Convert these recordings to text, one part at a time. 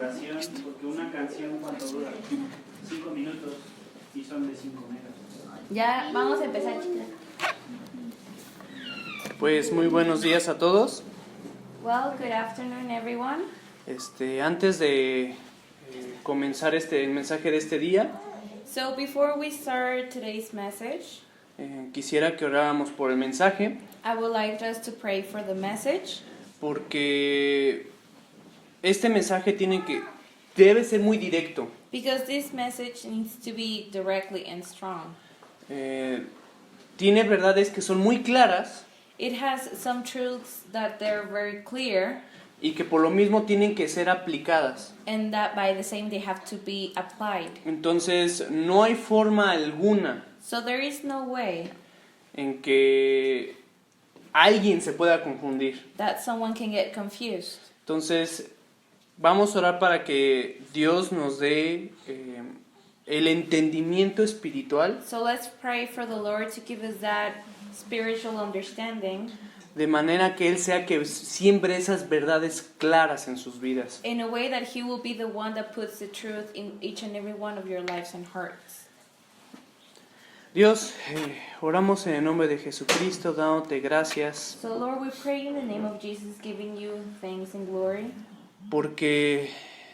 oración, porque una canción, ¿cuánto dura? 5 minutos y son de 5 megas. Ya vamos a empezar, chicas. Pues muy buenos días a todos. Well, good afternoon, everyone. Antes de comenzar el mensaje de este día, So before we start today's message, quisiera que oráramos por el mensaje, I would like us to pray for the message, porque este mensaje debe ser muy directo. because this message needs to be directly and strong. Tiene verdades que son muy claras It has some truths that they're very clear, y que por lo mismo tienen que ser aplicadas. and that by the same they have to be applied. Entonces, no hay forma alguna So there is no way en que alguien se pueda confundir. that someone can get confused. Entonces, vamos a orar para que Dios nos dé el entendimiento espiritual, So let's pray for the Lord to give us that spiritual understanding, de manera que Él sea que siembre esas verdades claras en sus vidas. in a way that He will be the one that puts the truth in each and every one of your lives and hearts. Dios, oramos en el nombre de Jesucristo, dándote gracias, So Lord, we pray in the name of Jesus, giving you thanks and glory, porque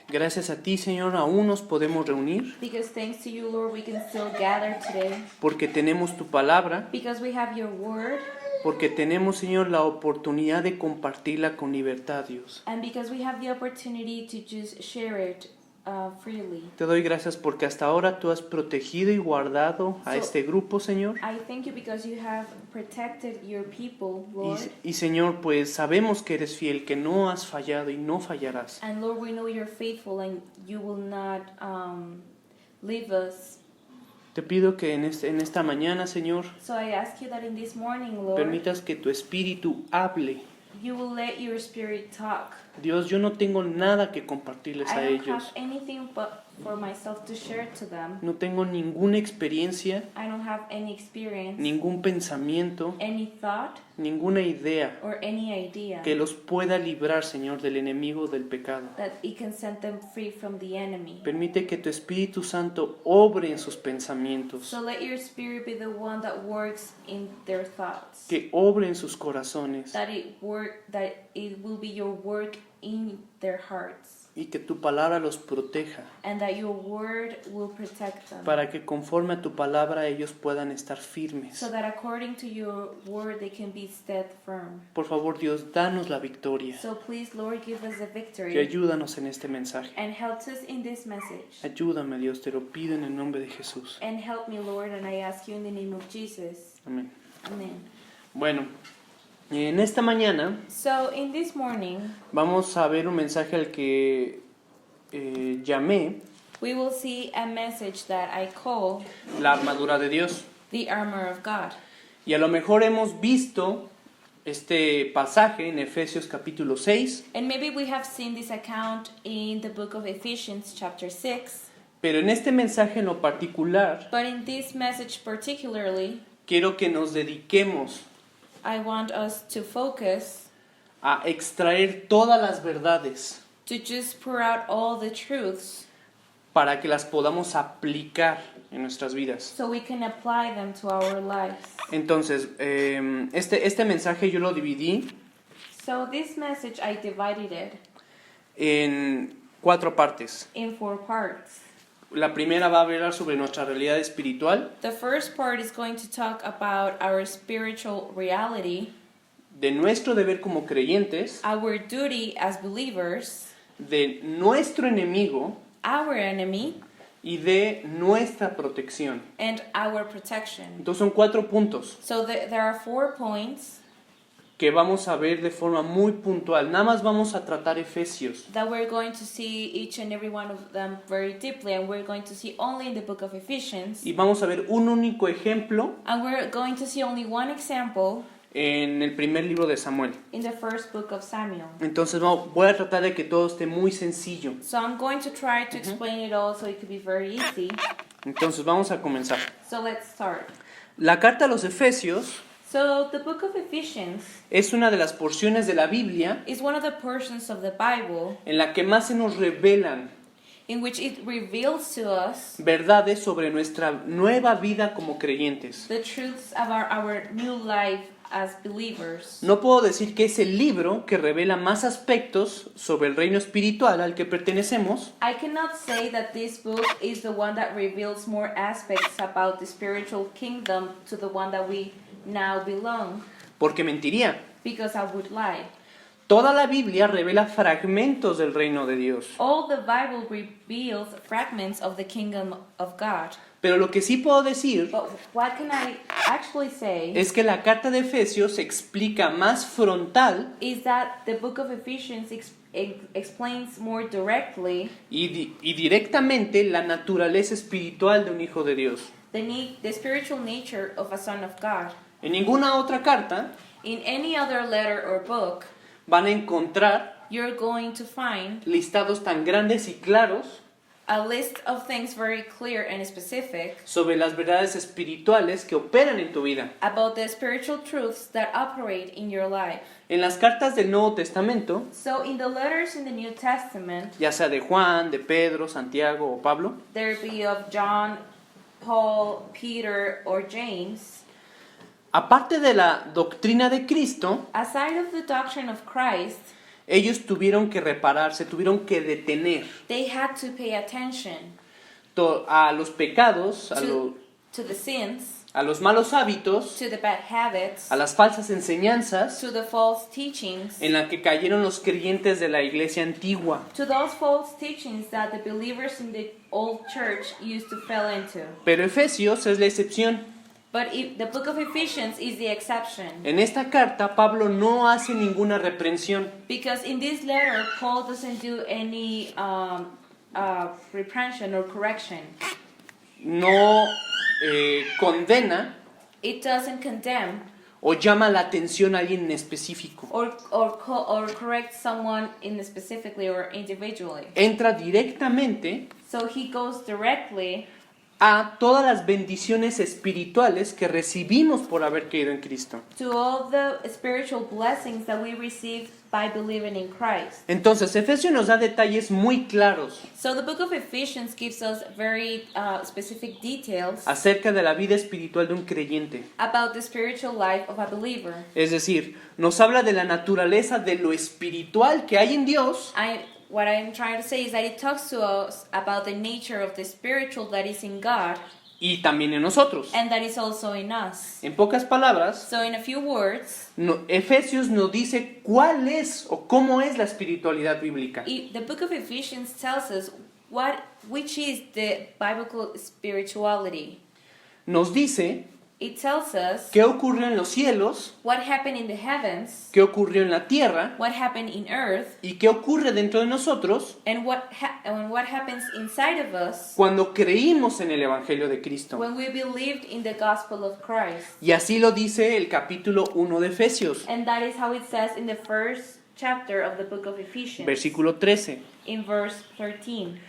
gracias a ti, Señor, aún nos podemos reunir, because thanks to you, Lord, we can still gather today, porque tenemos tu palabra, because we have your word, porque tenemos, Señor, la oportunidad de compartirla con libertad, Dios. and because we have the opportunity to just share it freely. Te doy gracias porque hasta ahora tú has protegido y guardado a este grupo, Señor. I thank you because you have protected your people, Lord. Y Señor, pues sabemos que eres fiel, que no has fallado y no fallarás. And Lord, we know you're faithful and you will not leave us. Te pido que en esta mañana, Señor, So I ask you that in this morning, Lord, permitas que tu espíritu hable. you will let your spirit talk. Dios, yo no tengo nada que compartirles I a don't have ellos. anything but for myself to share to them. No tengo ninguna experiencia, I don't have any experience, ningún pensamiento, any thought, ninguna idea or any idea que los pueda librar, Señor, del enemigo del pecado. that it can set them free from the enemy. Permite que tu Espíritu Santo obre en sus pensamientos, So let your spirit be the one that works in their thoughts. que obre en sus corazones That it will be your work in their hearts, y que tu palabra los proteja, and that your word will protect them, para que conforme a tu palabra ellos puedan estar firmes. so that according to your word they can be stead firm. Por favor, Dios, danos la victoria So please, Lord, give us the y victory ayúdanos en este mensaje. and help us in this message. Ayúdame, Dios, te lo pido en el nombre de Jesús. And help me, Lord, and I ask you in the name of Jesus. Amén. Amen. Bueno, en esta mañana So in this morning, vamos a ver un mensaje al que llamé we will see a message that I call la armadura de Dios. the armor of God. Y a lo mejor hemos visto este pasaje en Efesios capítulo 6, And maybe we have seen this account in the book of Ephesians chapter 6, pero en este mensaje en lo particular but in this message particularly, quiero que nos dediquemos I want us to focus a extraer todas las verdades to just pour out all the truths para que las podamos aplicar en nuestras vidas. so we can apply them to our lives. Entonces, este mensaje yo lo dividí So this message, I divided it en 4 partes. in 4 parts. La primera va a hablar sobre nuestra realidad espiritual, The first part is going to talk about our spiritual reality, de nuestro deber como creyentes, our duty as believers, de nuestro enemigo our enemy, y de nuestra protección. and our protection. Entonces son 4 puntos So there are 4 points que vamos a ver de forma muy puntual. Nada más vamos a tratar Efesios. that we're going to see each and every one of them very deeply, and we're going to see only in the book of Ephesians. Y vamos a ver un único ejemplo And we're going to see only one example en el primer libro de Samuel. in the first book of Samuel. Entonces voy a tratar de que todo esté muy sencillo. So I'm going to try to explain it all so it could be very easy. Entonces vamos a comenzar. So let's start. La carta a los Efesios So the book of Ephesians es una de las porciones de la Biblia is one of the portions of the Bible en la que más se nos revelan in which it reveals to us verdades sobre nuestra nueva vida como creyentes. the truths of our new life as believers. No puedo decir que es el libro que revela más aspectos sobre el reino espiritual al que pertenecemos, I cannot say that this book is the one that reveals more aspects about the spiritual kingdom to the one that we now belong, porque mentiría. because I would lie. Toda la Biblia revela fragmentos del reino de Dios. All the Bible reveals fragments of the kingdom of God. Pero lo que sí puedo decir But what can I actually say es que la carta de Efesios explica más frontal is that the book of Ephesians explains more directly y directamente la naturaleza espiritual de un hijo de Dios. the spiritual nature of a son of God. En ninguna otra carta In any other letter or book, van a encontrar you're going to find listados tan grandes y claros a list of things very clear and specific sobre las verdades espirituales que operan en tu vida. about the spiritual truths that operate in your life. En las cartas del Nuevo Testamento, So in the letters in the New Testament, ya sea de Juan, de Pedro, Santiago o Pablo, there be of John, Paul, Peter, or James, aparte de la doctrina de Cristo, aside of the doctrine of Christ, ellos tuvieron que repararse, tuvieron que detener they had to pay attention a los pecados, to the sins, a los malos hábitos, to the bad habits, a las falsas enseñanzas to the false teachings, en la que cayeron los creyentes de la iglesia antigua. to those false teachings that the believers in the old church used to fall into. Pero Efesios es la excepción. But the book of Ephesians is the exception. En esta carta Pablo no hace ninguna reprensión, Because in this letter, Paul doesn't do any reprehension or correction. no condena It doesn't condemn o llama la atención a alguien en específico. or correct someone specifically or individually. Entra directamente So he goes directly a todas las bendiciones espirituales que recibimos por haber creído en Cristo. to all the spiritual blessings that we receive by believing in Christ. Entonces, Efesios nos da detalles muy claros So the book of Ephesians gives us very specific details acerca de la vida espiritual de un creyente. about the spiritual life of a believer. Es decir, nos habla de la naturaleza de lo espiritual que hay en Dios What I'm trying to say is that it talks to us about the nature of the spiritual that is in God y también en nosotros. and that is also in us. En pocas palabras, So in a few words, Efesios nos dice cuál es o cómo es la espiritualidad bíblica. the book of Ephesians tells us which is the biblical spirituality. Nos dice It tells us qué ocurrió en los cielos, what happened in the heavens, qué ocurrió en la tierra what happened in earth, y qué ocurre dentro de nosotros and what happens inside of us cuando creímos en el Evangelio de Cristo. when we believed in the gospel of Christ. Y así lo dice el capítulo 1 de Efesios, And that is how it says in the first chapter of the book of Ephesians, versículo 13. in verse 13.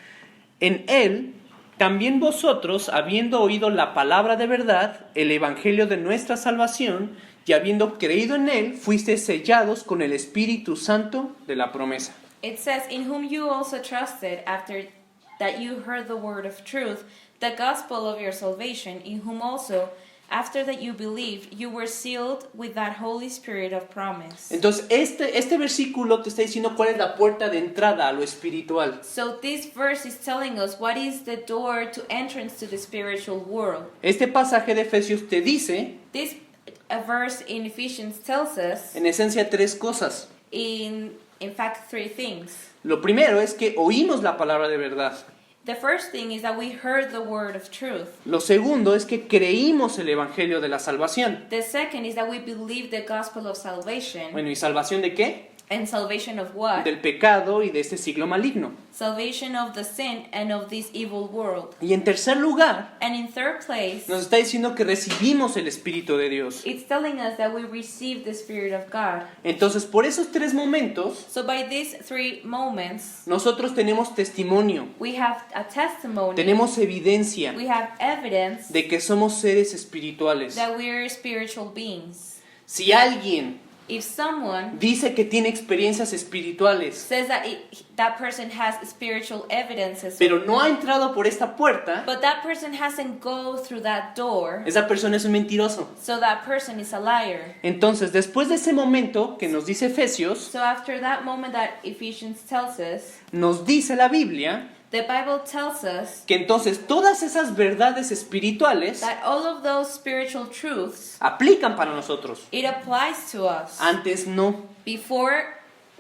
En él también vosotros, habiendo oído la palabra de verdad, el evangelio de nuestra salvación, y habiendo creído en él, fuisteis sellados con el Espíritu Santo de la promesa. It says, in whom you also trusted after that you heard the word of truth, the gospel of your salvation, in whom also, after that you believed, you were sealed with that Holy Spirit of promise. Entonces, este versículo te está diciendo cuál es la puerta de entrada a lo espiritual. So this verse is telling us what is the door to entrance to the spiritual world. Este pasaje de Efesios te dice, This verse in Ephesians tells us, en esencia, tres cosas. in fact, three things. Lo primero es que oímos la palabra de verdad. The first thing is that we heard the word of truth. Lo segundo es que creímos el evangelio de la salvación. The second is that we believe the gospel of salvation. Bueno, ¿y salvación de qué? And salvation of what? del pecado y de este siglo maligno. Salvation of the sin and of this evil world. Y en tercer lugar, And in third place, nos está diciendo que recibimos el Espíritu de Dios. it's telling us that we receive the Spirit of God. Entonces, por esos tres momentos, So by these three moments, nosotros tenemos testimonio, we have a testimony, tenemos evidencia we have evidence de que somos seres espirituales. that we are spiritual beings. Si alguien If someone dice que tiene experiencias espirituales, says that that person has spiritual evidences, pero no ha entrado por esta puerta, but that person hasn't go through that door, esa persona es un mentiroso. so that person is a liar. Entonces, después de ese momento que nos dice Efesios, So after that moment that Ephesians tells us, nos dice la Biblia the Bible tells us que entonces todas esas verdades espirituales that all of those spiritual truths, aplican para nosotros. it applies to us. Antes no. Before,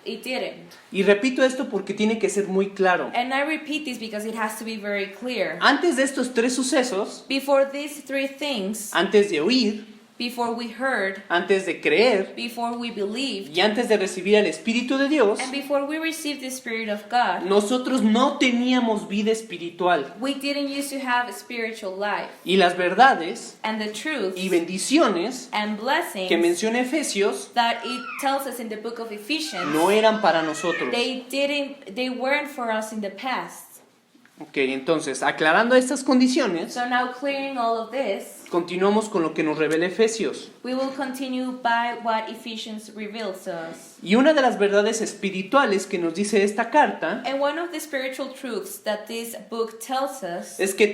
it didn't. Y repito esto porque tiene que ser muy claro. And I repeat this because it has to be very clear. Antes de estos tres sucesos, Before these three things, antes de oír, before we heard, antes de creer before we believed, y antes de recibir el Espíritu de Dios, and before we received the Spirit of God, nosotros no teníamos vida espiritual. we didn't used to have a spiritual life. Y las verdades And the truths y bendiciones and que blessings menciona Efesios that it tells us in the book of Ephesians, no eran para nosotros. they weren't for us in the past. Ok, entonces, aclarando estas condiciones, So now clearing all of this, continuamos con lo que nos revela Efesios. we will continue by what Ephesians reveals to us. Y una de las verdades espirituales que nos dice esta carta And one of the spiritual truths that this book tells us es que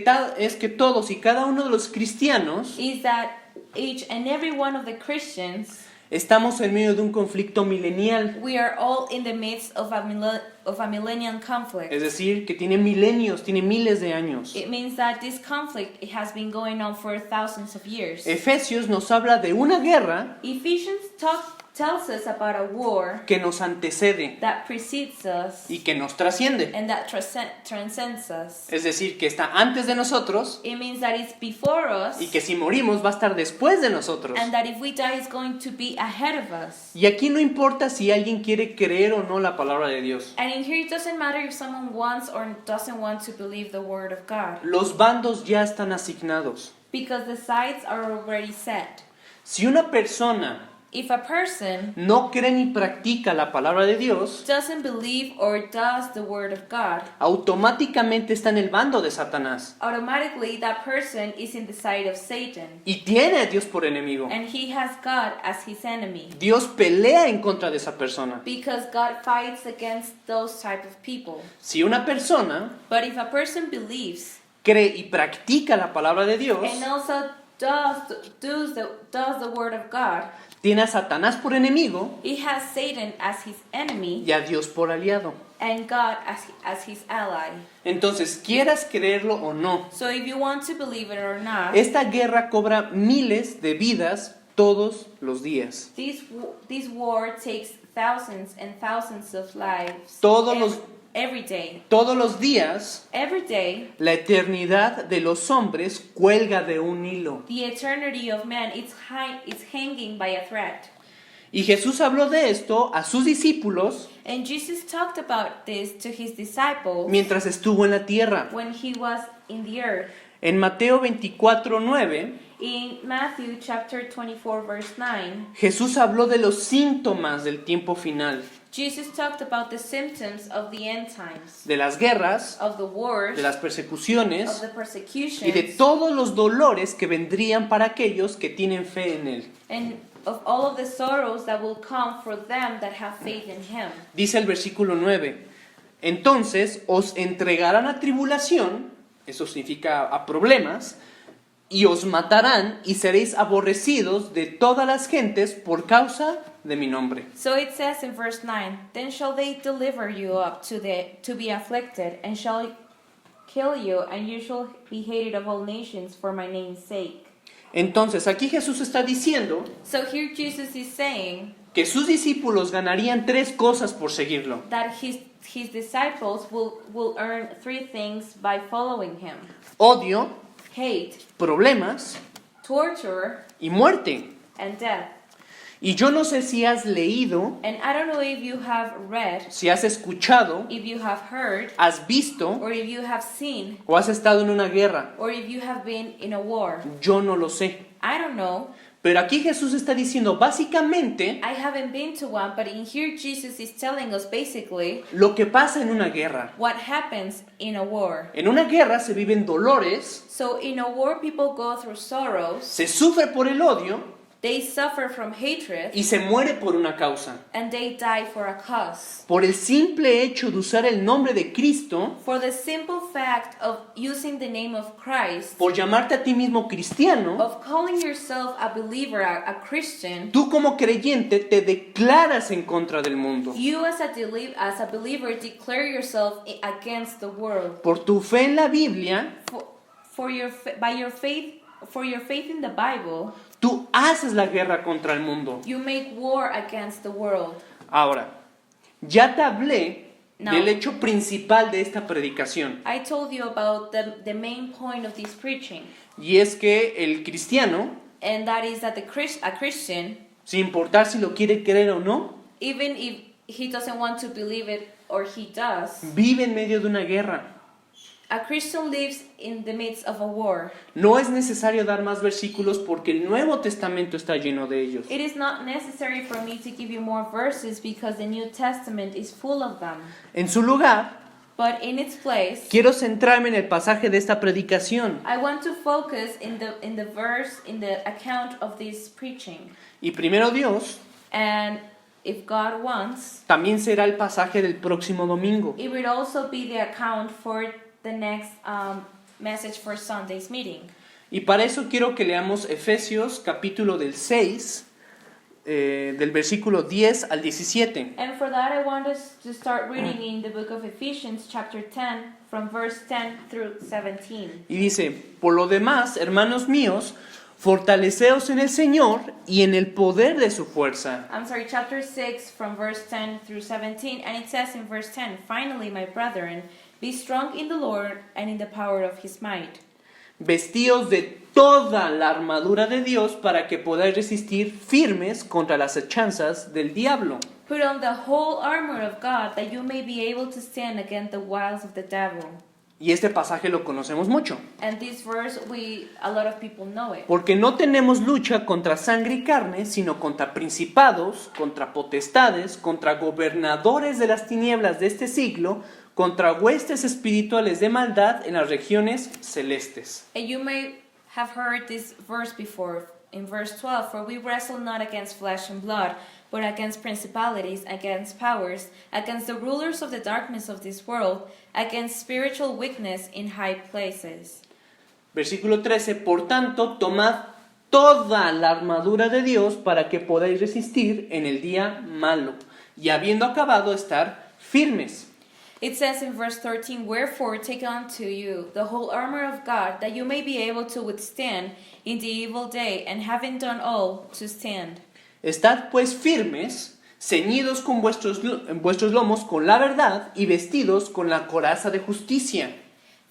todos y cada uno de los cristianos is that each and every one of the Christians, estamos en medio de un conflicto milenial. we are all in the midst of a millennium conflict. Es decir, que tiene milenios, tiene miles de años. It means that this conflict, it has been going on for thousands of years. Efesios nos habla de una guerra Ephesians tells us about a war que nos antecede that precedes us y que nos trasciende. and that transcends us. Es decir, que está antes de nosotros It means that it's before us, y que si morimos va a estar después de nosotros. and that if we die, it's going to be ahead of us. Y aquí no importa si alguien quiere creer o no la palabra de Dios. And in here, it doesn't matter if someone wants or doesn't want to believe the word of God, Los bandos ya están asignados. because the sides are already set. Si una persona If a person no cree ni practica la palabra de Dios, doesn't believe or does the word of God, automáticamente está en el bando de Satanás automatically that person is in the side of Satan, y tiene a Dios por enemigo. and he has God as his enemy, Dios pelea en contra de esa persona. because God fights against those type of people. Si una persona But if a person believes cree y practica la palabra de Dios, and also does the word of God, tiene a Satanás por enemigo he has Satan as his enemy y a Dios por aliado. and God as his ally. Entonces, quieras creerlo o no, So if you want to believe it or not, esta guerra cobra miles de vidas todos los días. this war takes thousands and thousands of lives every day. Todos los días, Every day, la eternidad de los hombres cuelga de un hilo. the eternity of man is hanging by a thread. Y Jesús habló de esto a sus discípulos And Jesus talked about this to his disciples mientras estuvo en la tierra. when he was in the earth. En Mateo 24:9, In Matthew chapter 24 verse 9, Jesús habló de los síntomas del tiempo final, Jesus talked about the symptoms of the end times, de las guerras, of the wars, de las persecuciones of the y de persecutions, todos los dolores que vendrían para aquellos que tienen fe en Él. and of all of the sorrows that will come for them that have faith in him. Dice el versículo 9, entonces os entregarán a tribulación, eso significa a problemas, y os matarán y seréis aborrecidos de todas las gentes por causa de mi nombre. So it says in verse 9, then shall they deliver you up to be afflicted, and shall kill you, and you shall be hated of all nations for my name's sake. Entonces aquí Jesús está diciendo So here Jesus is saying que sus discípulos ganarían tres cosas por seguirlo. that his disciples will earn three things by following him: Odio, hate, problemas torture, y muerte. and death. Y yo no sé si has leído, And I don't know if you have read, si has escuchado, if you have heard, has visto or if you have seen, o has estado en una guerra. or if you have been in a war. Yo no lo sé. I don't know. Pero aquí Jesús está diciendo básicamente I haven't been to one, but in here Jesus is telling us basically lo que pasa en una guerra. what happens in a war. En una guerra se viven dolores, So in a war people go through sorrows, se sufre por el odio they suffer from hatred, y se muere por una causa. and they die for a cause. Por el simple hecho de usar el nombre de Cristo, For the simple fact of using the name of Christ, por llamarte a ti mismo cristiano, of calling yourself a believer, a Christian, tú como creyente te declaras en contra del mundo. you as a believer declare yourself against the world. Por tu fe en la Biblia, For your faith in the Bible, tú haces la guerra contra el mundo. you make war against the world. Ahora, ya te hablé No. del hecho principal de esta predicación. I told you about the main point of this preaching, Y es que el cristiano, and that is that a Christian, sin importar si lo quiere creer o no, even if he doesn't want to believe it or he does, vive en medio de una guerra. a Christian lives in the midst of a war. No es necesario dar más versículos porque el Nuevo Testamento está lleno de ellos. It is not necessary for me to give you more verses because the New Testament is full of them. En su lugar, But in its place, quiero centrarme en el pasaje de esta predicación. I want to focus in the verse, in the account of this preaching. Y primero Dios, And if God wants, también será el pasaje del próximo domingo. it will also be the account for the next message for Sunday's meeting. Y para eso quiero que leamos Efesios capítulo del 6, del versículo 10 al 17. And for that, I want us to start reading in the book of Ephesians, chapter 10, from verse 10 through 17. Y dice, por lo demás, hermanos míos, fortaleceos en el Señor y en el poder de su fuerza. Chapter 6, from verse 10 through 17. And it says in verse 10, finally, my brethren, be strong in the Lord and in the power of his might. Vestíos de toda la armadura de Dios para que podáis resistir firmes contra las acechanzas del diablo. Put on the whole armor of God, that you may be able to stand against the wiles of the devil. Y este pasaje lo conocemos mucho, And this verse, a lot of people know it. porque no tenemos lucha contra sangre y carne, sino contra principados, contra potestades, contra gobernadores de las tinieblas de este siglo, contra huestes espirituales de maldad en las regiones celestes. And you may have heard this verse before, in verse 12, for we wrestle not against flesh and blood, but against principalities, against powers, against the rulers of the darkness of this world, against spiritual wickedness in high places. Versículo 13, por tanto, tomad toda la armadura de Dios para que podáis resistir en el día malo, y habiendo acabado estar firmes. It says in verse 13, wherefore take unto you the whole armor of God, that you may be able to withstand in the evil day, and having done all, to stand. Estad pues firmes, ceñidos con vuestros lomos con la verdad y vestidos con la coraza de justicia.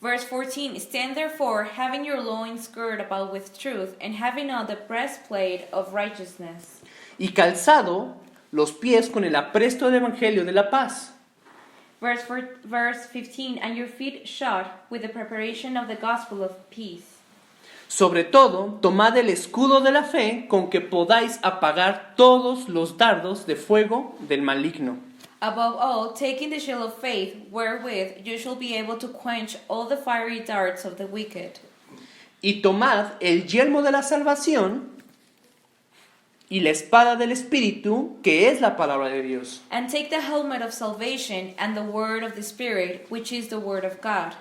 Verse 14, stand therefore, having your loins girt about with truth, and having on the breastplate of righteousness. Y calzado los pies con el apresto del evangelio de la paz. Verse 15, and your feet shod with the preparation of the gospel of peace. Sobre todo, tomad el escudo de la fe con que podáis apagar todos los dardos de fuego del maligno. Above all, taking the shield of faith, wherewith you shall be able to quench all the fiery darts of the wicked. Y tomad el yelmo de la salvación y la espada del Espíritu, que es la palabra de Dios. And take the helmet of salvation and the word of the Spirit, which is the word of God.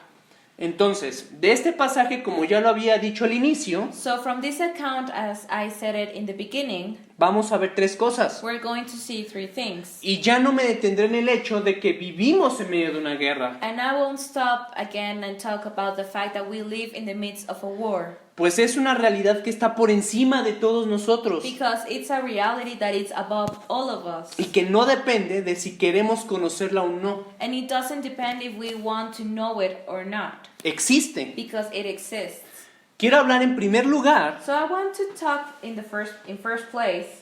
Entonces, de este pasaje, como ya lo había dicho al inicio, So from this account, as I said it in the beginning, vamos a ver tres cosas. we're going to see three things. Y ya no me detendré en el hecho de que vivimos en medio de una guerra, And I won't stop again and talk about the fact that we live in the midst of a war. pues es una realidad que está por encima de todos nosotros Because it's a reality that is above all of us. y que no depende de si queremos conocerla o no. And it doesn't depend if we want to know it or not. Existe. Because it exists. Quiero hablar en primer lugar So I want to talk in first place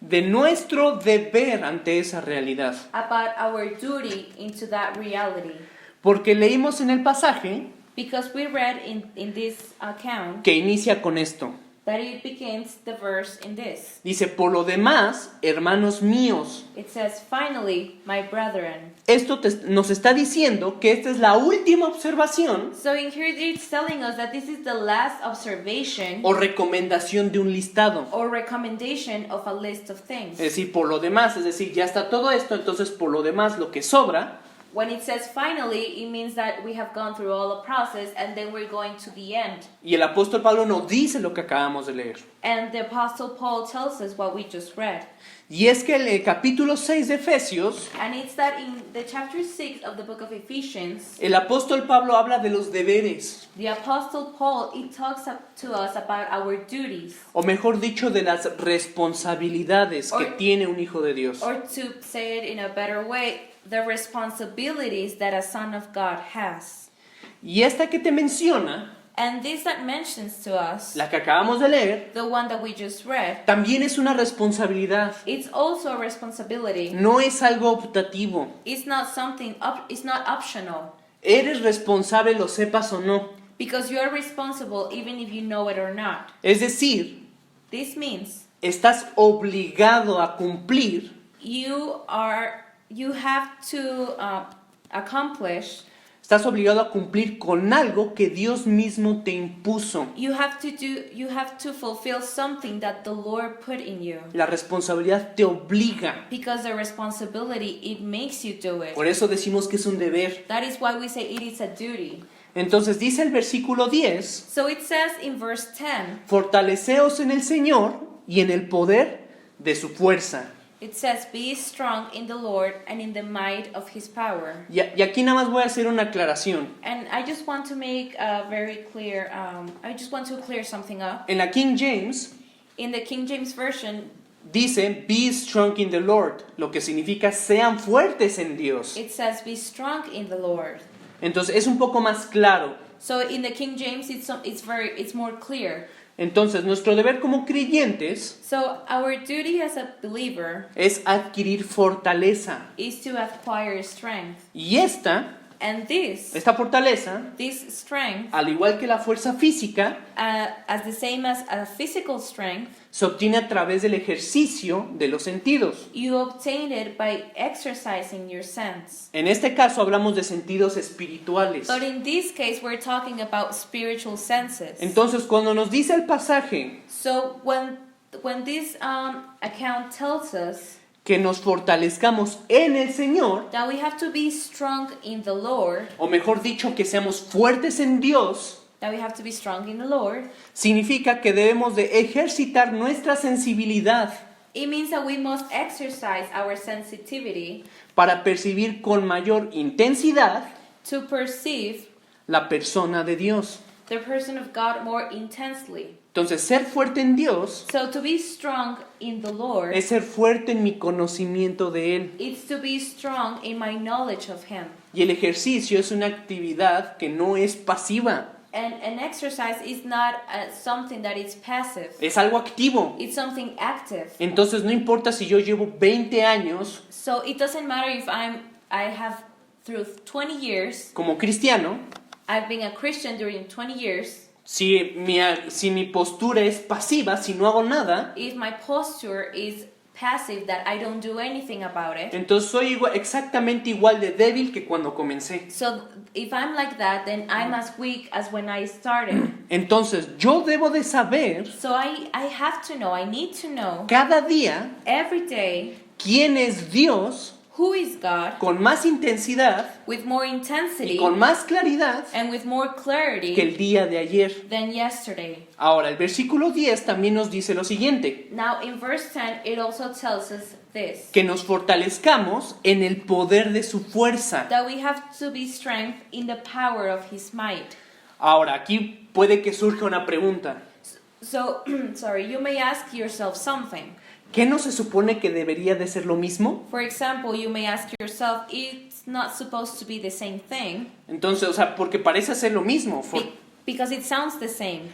de nuestro deber ante esa realidad. about our duty into that reality. Porque leímos en el pasaje Because we read in this account que inicia con esto. that it begins the verse in this. Dice, por lo demás, hermanos míos, It says, finally, my brethren. esto nos está diciendo que esta es la última observación So in here it's telling us that this is the last observation o recomendación de un listado. or recommendation of a list of things. Es decir, por lo demás, es decir, ya está todo esto, entonces por lo demás lo que sobra When it says finally, it means that we have gone through all the process and then we're going to the end. y el apóstol Pablo nos dice lo que acabamos de leer. And the Apostle Paul tells us what we just read. Y es que el capítulo 6 de Efesios, And it's that in the chapter 6 of the book of Ephesians, el apóstol Pablo habla de los deberes, the Apostle Paul, it talks to us about our duties. o mejor dicho, de las responsabilidades que tiene un hijo de Dios. Or to say it in a better way, the responsibilities that a son of God has. Y esta que te menciona, And this that mentions to us, la que acabamos de leer, the one that we just read, también es una responsabilidad. it's also a responsibility. No es algo optativo. It's not something, it's not optional. Eres responsable, lo sepas o no. Because you are responsible even if you know it or not. Es decir, This means estás obligado a cumplir you have to accomplish, estás obligado a cumplir con algo que Dios mismo te impuso. you have to fulfill something that the Lord put in you. La responsabilidad te obliga. Because the responsibility, it makes you do it. Por eso decimos que es un deber. That is why we say it is a duty. Entonces dice el versículo 10, So it says in verse 10, fortaleceos en el Señor y en el poder de su fuerza. it says, be strong in the Lord and in the might of his power. Y aquí nada más voy a hacer una aclaración. And I just want to make very clear, I just want to clear something up. En la King James In the King James Version, dice, be strong in the Lord, lo que significa sean fuertes en Dios. it says, be strong in the Lord. Entonces es un poco más claro. So in the King James, it's more clear. Entonces nuestro deber como creyentes So our duty as a believer es adquirir fortaleza. is to acquire strength. Y And esta fortaleza, this strength, al igual que la fuerza física, as the same as a physical strength, se obtiene a través del ejercicio de los sentidos. you obtain it by exercising your sense. En este caso hablamos de sentidos espirituales. But in this case, we're talking about spiritual senses. Entonces cuando nos dice el pasaje So when this account tells us que nos fortalezcamos en el Señor, that we have to be strong in the Lord, o mejor dicho, que seamos fuertes en Dios, that we have to be strong in the Lord, significa que debemos de ejercitar nuestra sensibilidad it means that we must exercise our sensitivity para percibir con mayor intensidad to perceive la persona de Dios. the person of God more intensely. Entonces, ser fuerte en Dios So to be strong in the Lord, es ser fuerte en mi conocimiento de Él. it's to be strong in my knowledge of Him. Y el ejercicio es una actividad que no es pasiva, And an exercise is not something that is passive. es algo activo. It's something active. Entonces, no importa si yo llevo 20 años So it doesn't matter if I have through 20 years, como cristiano, I've been a Christian during 20 years, si mi postura es pasiva, si no hago nada, if my posture is passive, that I don't do anything about it. entonces soy exactamente igual de débil que cuando comencé. So if I'm like that, then I'm as weak as when I started. Entonces, yo debo de saber So I have to know, I need to know cada día every day quién es Dios who is God con más intensidad with more y intensity con más claridad and with more que clarity el día de ayer. than yesterday. Ahora, el versículo 10 también nos dice lo siguiente, Now in verse 10, it also tells us this, que nos fortalezcamos en el poder de su fuerza. that we have to be strength in the power of His might. Ahora, aquí puede que surja una pregunta. So, sorry, you may ask yourself something. ¿Qué no se supone que debería de ser lo mismo? For example, you may ask yourself, it's not supposed to be the same thing, Entonces, o sea, porque parece ser lo mismo. because it sounds the same.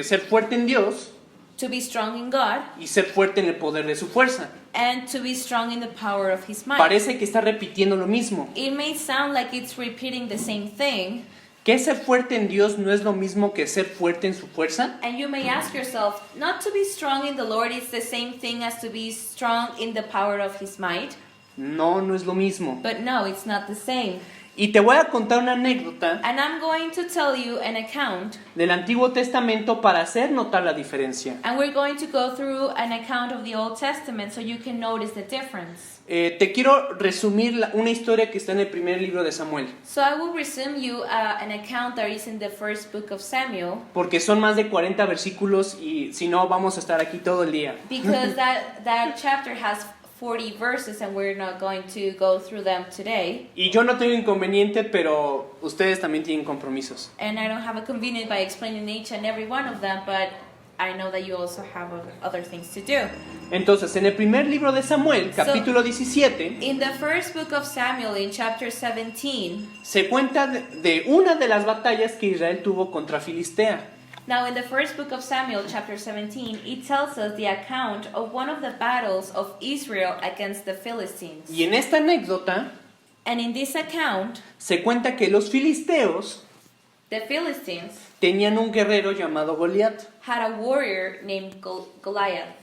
Ser fuerte en Dios to be strong in God y ser fuerte en el poder de su fuerza. and to be strong in the power of his might. Parece que está repitiendo lo mismo. It may sound like it's repeating the same thing, ¿Que ser fuerte en Dios no es lo mismo que ser fuerte en su fuerza? and you may ask yourself, not to be strong in the Lord is the same thing as to be strong in the power of his might? No, no es lo mismo. But no, it's not the same. Y te voy a contar una anécdota And I'm going to tell you an account, del Antiguo Testamento para hacer notar la diferencia. and we're going to go through an account of the Old Testament so you can notice the difference. Te quiero resumir una historia que está en el primer libro de Samuel, So I will resume you an account that is in the first book of Samuel, porque son más de 40 versículos y si no vamos a estar aquí todo el día. because that chapter has 40 verses and we're not going to go through them today. Y yo no tengo inconveniente, pero ustedes también tienen compromisos. And I don't have a convenience by explaining each and every one of them, but I know that you also have other things to do. Entonces, en el primer libro de Samuel, capítulo 17, In the first book of Samuel, in chapter 17, se cuenta de una de las batallas que Israel tuvo contra Filistea. now in the first book of Samuel, chapter 17, it tells us the account of one of the battles of Israel against the Philistines. Y en esta anécdota And in this account, se cuenta que los filisteos the Philistines tenían un guerrero llamado Goliat. had a warrior named Goliath.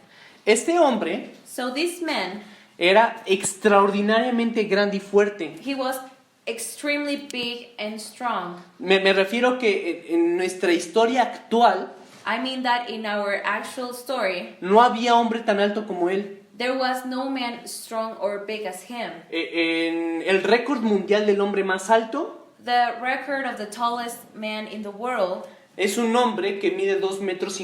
Este hombre So this man, era extraordinariamente grande y fuerte. he was extremely big and strong. Me refiero que en nuestra historia actual I mean that in our actual story, no había hombre tan alto como él. there was no man strong or big as him. En el récord mundial del hombre más alto The record of the tallest man in the world, es un hombre que mide 2,51 metros.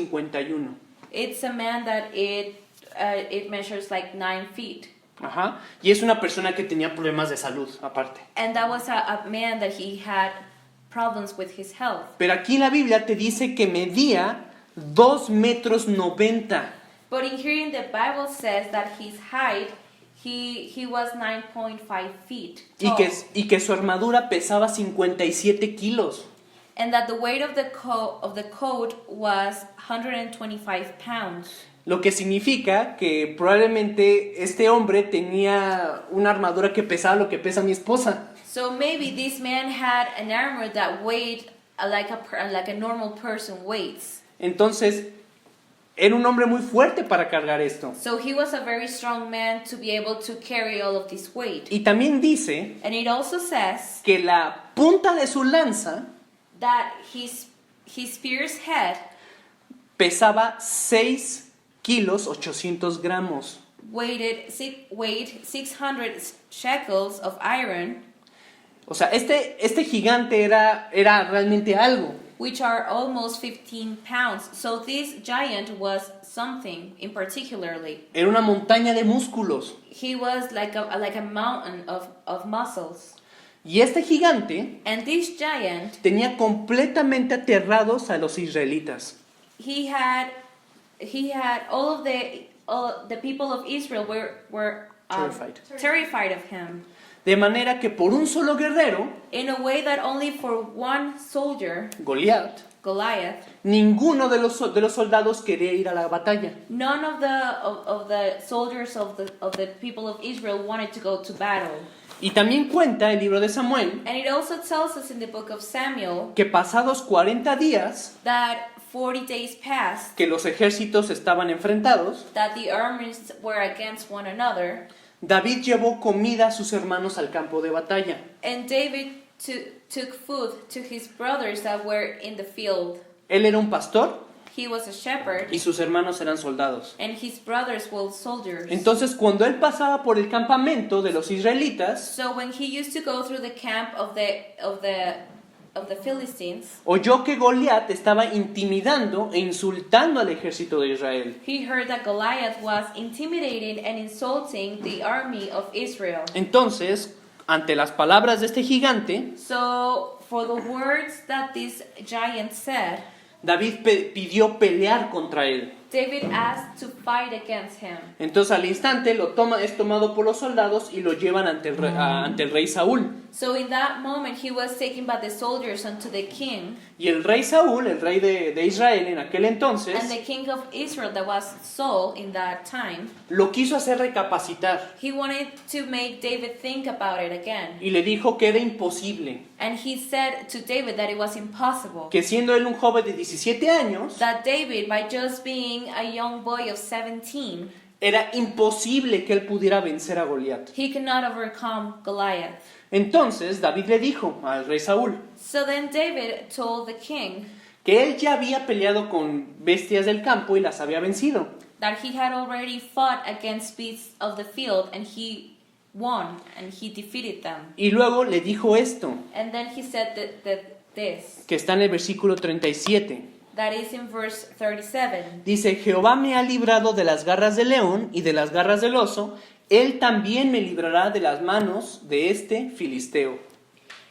it's a man that it measures like 9 feet. Ajá. Y es una persona que tenía problemas de salud, aparte. And that was a man that he had problems with his health. Pero aquí en la Biblia te dice que medía 2,90 metros. But in here in the Bible says that his height, he was 9.5 feet tall. Y que su armadura pesaba 57 kilos. And that the weight of the coat was 125 pounds. Lo que significa que probablemente este hombre tenía una armadura que pesaba lo que pesa mi esposa. So maybe this man had an armor that weighed like a normal person weighs. Entonces, era un hombre muy fuerte para cargar esto. So he was a very strong man to be able to carry all of this weight. Y también dice And it also says que la punta de su lanza that his spear's head pesaba 6 kilos 800 gramos. weighed 600 shekels of iron, O sea, este gigante era realmente algo. which are almost 15 pounds. So this giant was something in particularly. Era una montaña de músculos. He was like a mountain of muscles. Y este gigante And this giant, tenía completamente aterrados a los israelitas. he had all the people of Israel were terrified of him. De manera que por un solo guerrero, In a way that only for one soldier, Goliat, Goliath, ninguno de los soldados quería ir a la batalla. none of the soldiers of the people of Israel wanted to go to battle. Y también cuenta el libro de Samuel And it also tells us in the book of Samuel que pasados 40 días that 40 days passed, que los ejércitos estaban enfrentados, that the armies were against one another, David llevó comida a sus hermanos al campo de batalla. and David took food to his brothers that were in the field. Él era un pastor He was a shepherd, y sus hermanos eran soldados. and his brothers were soldiers. Entonces, cuando él pasaba por el campamento de los israelitas, So when he used to go through the camp of the Philistines, oyó que Goliat estaba intimidando e insultando al ejército de Israel. he heard that Goliath was intimidating and insulting the army of Israel. Entonces, ante las palabras de este gigante, So for the words that this giant said, David pidió pelear contra él. David asked to fight against him. Entonces al instante es tomado por los soldados y lo llevan ante el rey Saúl. So in that moment he was taken by the soldiers unto the king, Y el rey Saúl, el rey de Israel en aquel entonces, and the king of Israel, that was Saul in that time, lo quiso hacer recapacitar he wanted to make David think about it again. y le dijo que era imposible, And he said to David that it was impossible. que siendo él un joven de 17 años, That David, by just being a young boy of 17, era imposible que él pudiera vencer a Goliat. he could not overcome Goliath. Entonces David le dijo al rey Saúl So then David told the king que él ya había peleado con bestias del campo y las había vencido. that he had already fought against beasts of the field, and he won, and he defeated them. Y luego le dijo esto, And then he said this, que está en el versículo 37. that is in verse 37. Dice, Jehová me ha librado de las garras del león y de las garras del oso, él también me librará de las manos de este filisteo.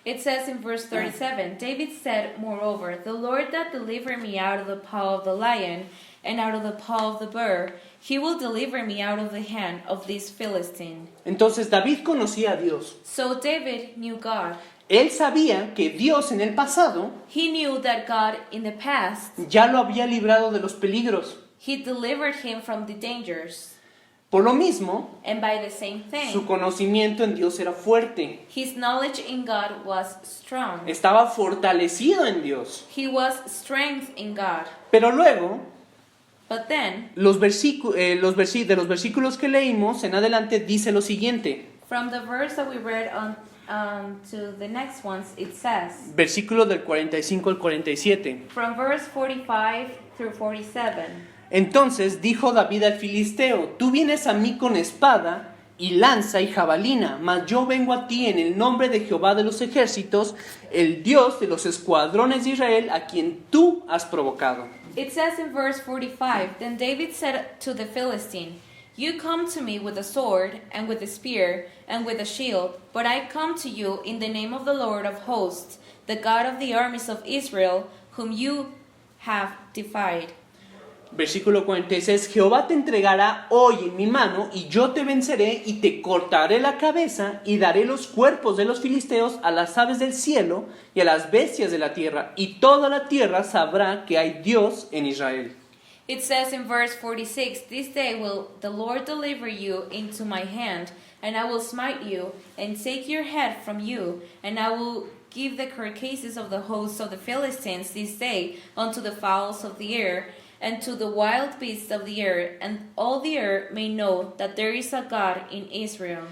It says in verse 37, David said, moreover, the Lord that delivered me out of the paw of the lion and out of the paw of the bear, he will deliver me out of the hand of this Philistine. Entonces David conocía a Dios. So David knew God. Él sabía que Dios en el pasado He knew that God in the past, ya lo había librado de los peligros. he delivered him from the dangers. Por lo mismo, And by the same su thing, conocimiento en Dios era fuerte. his knowledge in God was strong. Estaba fortalecido en Dios. He was strength in God. Pero luego, But then, de los versículos que leímos en adelante dice lo siguiente. from the verse that we read on to the next ones, it says, Versículo del 45 al 47. from verse 45 through 47, Entonces dijo David al filisteo, tú vienes a mí con espada y lanza y jabalina, mas yo vengo a ti en el nombre de Jehová de los ejércitos, el Dios de los escuadrones de Israel, a quien tú has provocado. it says in verse 45, then David said to the Philistine, you come to me with a sword and with a spear and with a shield, but I come to you in the name of the Lord of hosts, the God of the armies of Israel, whom you have defied. Versículo 46, Jehová te entregará hoy en mi mano, y yo te venceré, y te cortaré la cabeza, y daré los cuerpos de los filisteos a las aves del cielo, y a las bestias de la tierra, y toda la tierra sabrá que hay Dios en Israel. It says in verse 46, this day will the Lord deliver you into my hand, and I will smite you, and take your head from you, and I will give the carcasses of the hosts of the Philistines this day unto the fowls of the air, and to the wild beasts of the air, and all the earth may know that there is a God in Israel.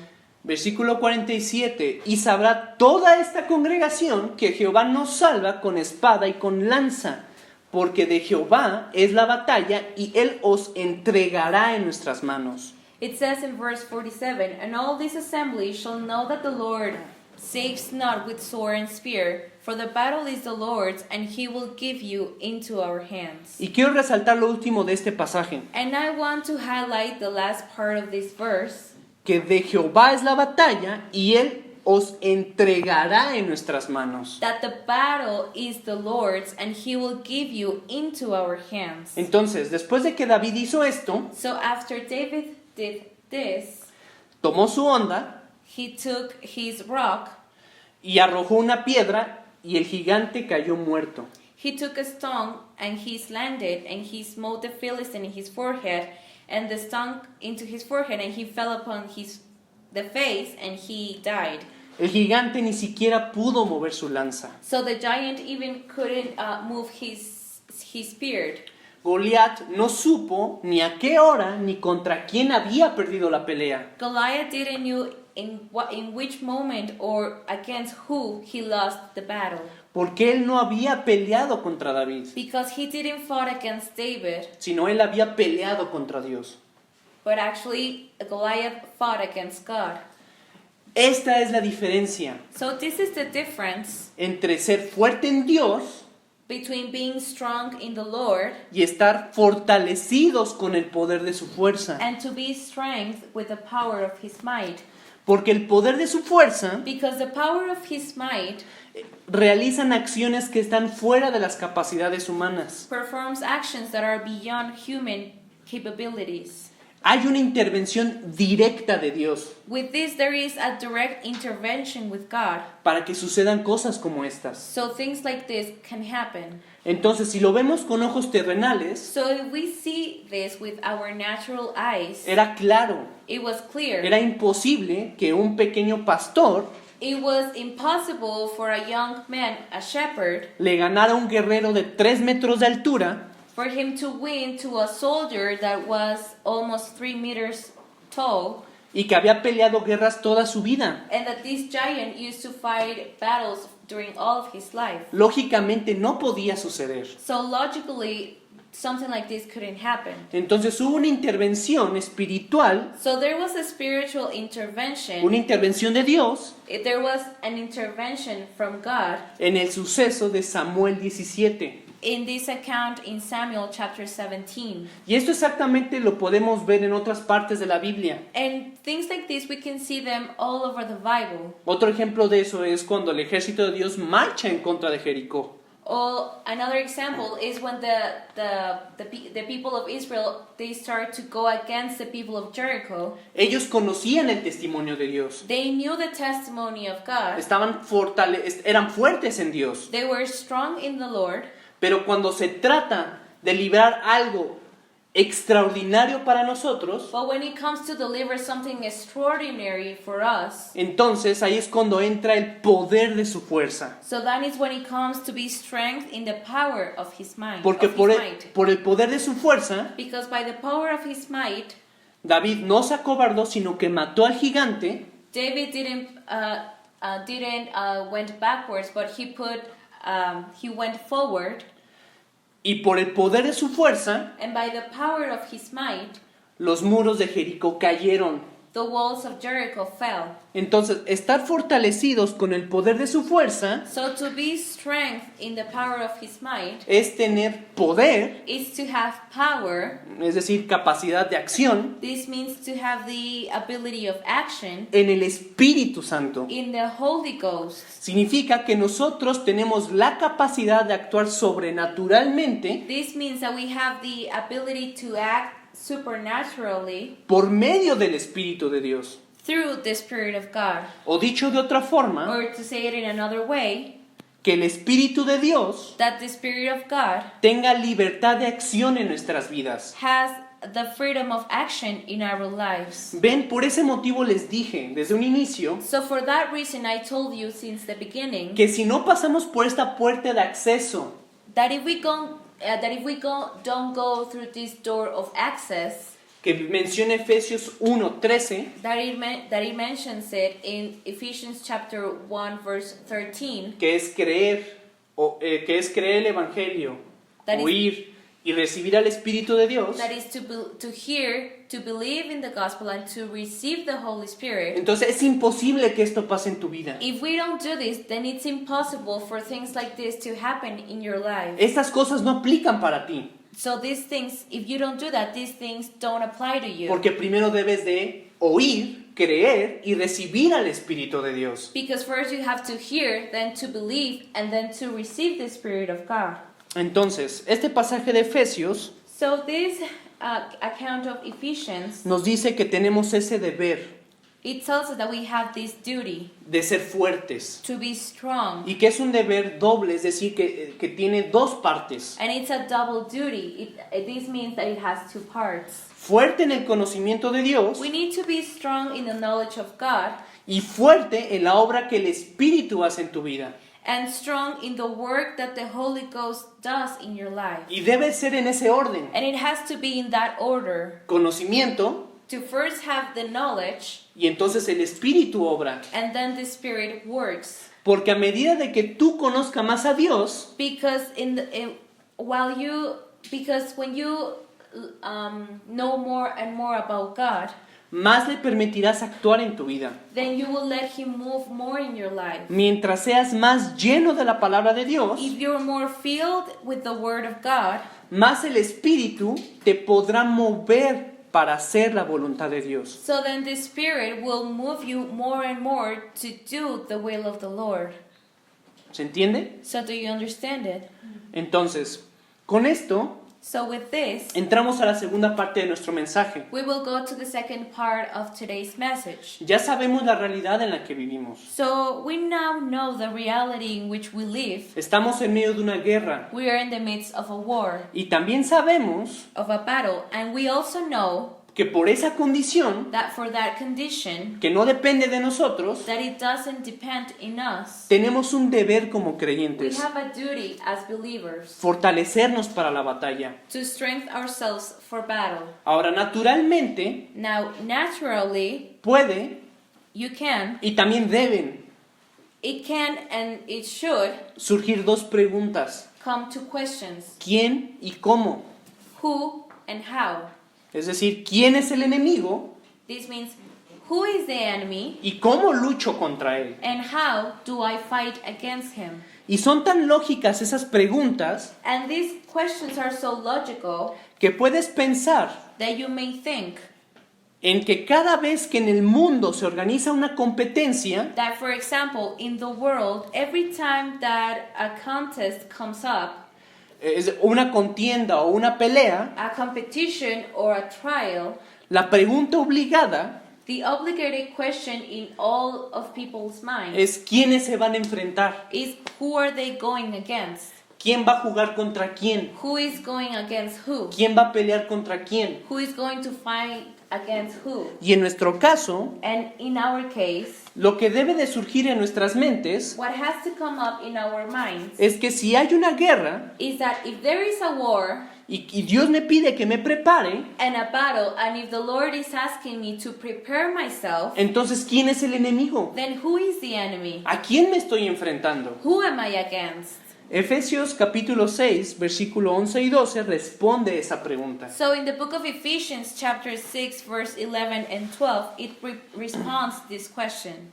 Versículo 47, y sabrá toda esta congregación que Jehová nos salva con espada y con lanza, porque de Jehová es la batalla, y él os entregará en nuestras manos. It says in verse 47, and all this assembly shall know that the Lord saves not with sword and spear, for the battle is the Lord's, and he will give you into our hands. Y quiero resaltar lo último de este pasaje, And I want to highlight the last part of this verse, que de Jehová es la batalla, y él os entregará en nuestras manos. that the battle is the Lord's, and he will give you into our hands. Entonces, después de que David hizo esto, So after David did this, tomó su onda he took his rock, y arrojó una piedra, y el gigante cayó muerto. he took a stone, and he slanted, and he smote the Philistine in his forehead, and the stone into his forehead, and he fell upon the face, and he died. El gigante ni siquiera pudo mover su lanza. So the giant even couldn't move his spear. Goliat no supo ni a qué hora ni contra quién había perdido la pelea. Goliath didn't know in which moment or against who he lost the battle, Porque él no había peleado contra David, because he didn't fight against David, sino él había peleado contra Dios. but actually Goliath fought against God. Esta es la diferencia So this is the difference entre ser fuerte en Dios between being strong in the Lord y estar fortalecidos con el poder de su fuerza. and to be strength with the power of his might. Porque el poder de su fuerza because the power of his might realizan acciones que están fuera de las capacidades humanas. performs actions that are beyond human capabilities. Hay una intervención directa de Dios With this, there is a direct intervention with God, para que sucedan cosas como estas. so things like this can happen. Entonces, si lo vemos con ojos terrenales, So if we see this with our natural eyes, era claro, it was clear. era imposible que un pequeño pastor It was impossible for a young man, a shepherd, le ganara a un guerrero de 3 metros de altura for him to win to a soldier that was almost 3 meters tall, y que había peleado guerras toda su vida. and that this giant used to fight battles during all of his life. Lógicamente no podía suceder. So logically, something like this couldn't happen. Entonces hubo una intervención espiritual, So there was a spiritual intervention. una intervención de Dios There was an intervention from God en el suceso de Samuel 17. in this account in Samuel chapter 17. Y esto exactamente lo podemos ver en otras partes de la Biblia. And things like this, we can see them all over the Bible. Otro ejemplo de eso es cuando el ejército de Dios marcha en contra de Jericó. Or another example is when the people of Israel, they start to go against the people of Jericho. Ellos conocían el testimonio de Dios. They knew the testimony of God. Eran fuertes en Dios. They were strong in the Lord. Pero cuando se trata de librar algo extraordinario para nosotros, But when it comes to deliver something extraordinary for us, entonces ahí es cuando entra el poder de su fuerza. so that is when it comes to be strength in the power of his mind. Porque of his might. por el poder de su fuerza, Because by the power of his might, David no se acobardó, sino que mató al gigante David didn't went backwards, but he went forward, y por el poder de su fuerza, and by the power of his might, los muros de Jericó cayeron. the walls of Jericho fell. Entonces, estar fortalecidos con el poder de su fuerza So to be strength in the power of his might es tener poder, is to have power. es decir, capacidad de acción This means to have the ability of action en el Espíritu Santo. in the Holy Ghost. Significa que nosotros tenemos la capacidad de actuar sobrenaturalmente This means that we have the ability to act supernaturally por medio del Espíritu de Dios. through the Spirit of God. O dicho de otra forma, Or to say it in another way, que el Espíritu de Dios that the Spirit of God tenga libertad de acción en nuestras vidas. has the freedom of action in our lives. Ven, por ese motivo les dije desde un inicio So for that reason I told you since the beginning que si no pasamos por esta puerta de acceso, that if we don't go through this door of access, que menciona Efesios 1:13, that it mentions it in Ephesians chapter 1 verse 13, que es creer el Evangelio, That is- oír y recibir al Espíritu de Dios. that is to hear, to believe in the gospel and to receive the Holy Spirit. Entonces es imposible que esto pase en tu vida. If we don't do this, then it's impossible for things like this to happen in your life. Estas cosas no aplican para ti, So these things, if you don't do that, these things don't apply to you. porque primero debes de oír, creer y recibir al Espíritu de Dios. Because first you have to hear, then to believe, and then to receive the Spirit of God. Entonces, este pasaje de Efesios So this account of Ephesians, nos dice que tenemos ese deber it tells us that we have this duty de ser fuertes to be strong. y que es un deber doble, es decir, que tiene dos partes. And it's a double duty. This means that it has two parts. Fuerte en el conocimiento de Dios We need to be strong in the knowledge of God y fuerte en la obra que el Espíritu hace en tu vida. and strong in the work that the Holy Ghost does in your life. Y debe ser en ese orden. And it has to be in that order. Conocimiento To first have the knowledge, y entonces el Espíritu obra. and then the Spirit works. Porque a medida de que tú conozcas más a Dios, Because when you know more and more about God, más le permitirás actuar en tu vida. then you will let Him move more in your life. Mientras seas más lleno de la palabra de Dios, If you're more filled with the Word of God, más el Espíritu te podrá mover para hacer la voluntad de Dios. So then the Spirit will move you more and more to do the will of the Lord. ¿Se entiende? So do you understand it? Entonces, con esto So with this, entramos a la segunda parte de nuestro mensaje. we will go to the second part of today's message. Ya sabemos la realidad en la que vivimos. So we now know the reality in which we live. Estamos en medio de una guerra We are in the midst of a war, y también sabemos of a battle, and we also know que por esa condición, that for that condition, que no depende de nosotros, that it doesn't depend in us. tenemos un deber como We creyentes, have a duty as believers fortalecernos para la batalla. to strengthen ourselves for battle. Ahora, naturalmente, Now, naturally, puede you can, y también deben it can, and it should surgir dos preguntas: come to questions: ¿quién y cómo? who and how. Es decir, ¿quién es el enemigo This means who is the enemy y cómo lucho contra él? and how do I fight against him? Y son tan lógicas esas preguntas And these questions are so logical que puedes pensar that you may think en que cada vez que en el mundo se organiza una competencia, that, for example, in the world, every time that a contest comes up, es una contienda o una pelea, a competition or a trial, la pregunta obligada the obligated question in all of people's minds es ¿quiénes se van a enfrentar? is who are they going against? ¿Quién va a jugar contra quién? Who is going against who? ¿Quién va a pelear contra quién? Who is going to fight against who? Y en nuestro caso, And in our case, lo que debe de surgir en nuestras mentes what has to come up in our minds es que si hay una guerra is that if there is a war y Dios me pide que me prepare, and a battle, and if the Lord is asking me to prepare myself, entonces ¿quién es el enemigo? then who is the enemy? ¿A quién me estoy enfrentando? Who am I against? Efesios capítulo 6, versículo 11 y 12 responde esa pregunta. So in the book of Ephesians chapter 6 verse 11 and 12, it responds this question.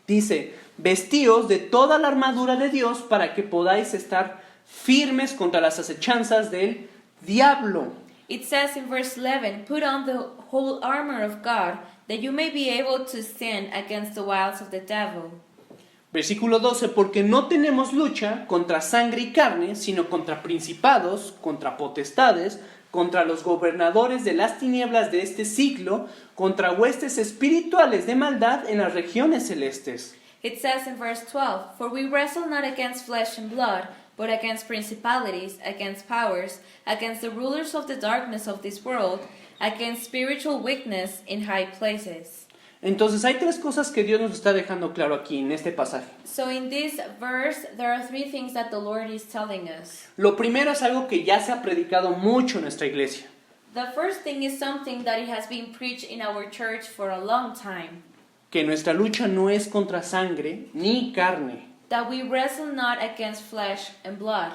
Dice, vestíos de toda la armadura de Dios para que podáis estar firmes contra las acechanzas del diablo. It says in verse 11, put on the whole armor of God, that you may be able to stand against the wiles of the devil. Versículo 12, porque no tenemos lucha contra sangre y carne, sino contra principados, contra potestades, contra los gobernadores de las tinieblas de este siglo, contra huestes espirituales de maldad en las regiones celestes. It says in verse 12, for we wrestle not against flesh and blood, but against principalities, against powers, against the rulers of the darkness of this world, against spiritual wickedness in high places. Entonces hay tres cosas que Dios nos está dejando claro aquí en este pasaje. So in this verse, there are three things that the Lord is telling us. Lo primero es algo que ya se ha predicado mucho en nuestra iglesia. The first thing is something that it has been preached in our church for a long time. Que nuestra lucha no es contra sangre ni carne. That we wrestle not against flesh and blood.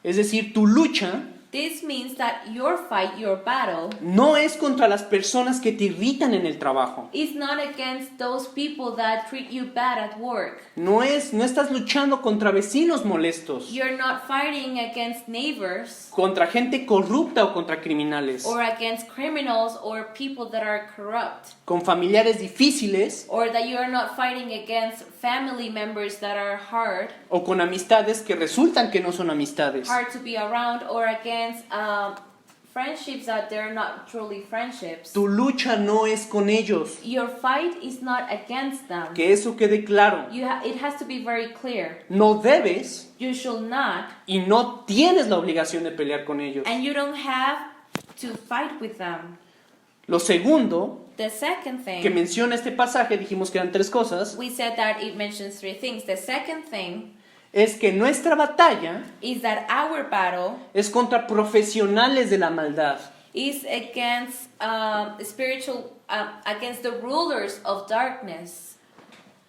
Es decir, tu lucha This means that your fight, your battle, no es contra las personas que te irritan en el trabajo. is not against those people that treat you bad at work. No estás luchando contra vecinos molestos, You're not fighting against neighbors contra gente corrupta o contra criminales, or against criminals or people that are corrupt. con familiares difíciles Or that you are not fighting against family members that are hard o con amistades que resultan que no son amistades. to be around, or against friendships that they're not truly friendships. Tu lucha no es con ellos. Your fight is not against them. Que eso quede claro. It has to be very clear. No debes You should not, y no tienes la obligación de pelear con ellos. and you don't have to fight with them. Lo segundo The second que thing, menciona este pasaje, dijimos que eran tres cosas, we said that it mentions three things. The second thing es que nuestra batalla is that our battle es contra profesionales de la maldad. is against against the rulers of darkness.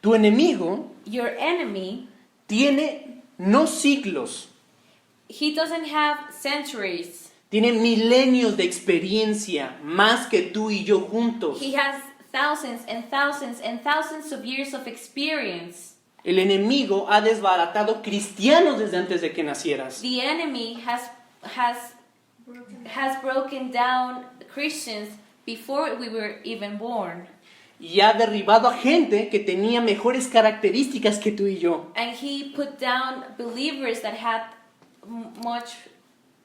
Tu enemigo Your enemy, tiene no siglos, he doesn't have centuries. tiene milenios de experiencia, más que tú y yo juntos. He has thousands and thousands and thousands of years of experience. El enemigo ha desbaratado cristianos desde antes de que nacieras. The enemy has broken down Christians before we were even born. Y ha derribado a gente que tenía mejores características que tú y yo. And he put down believers that had much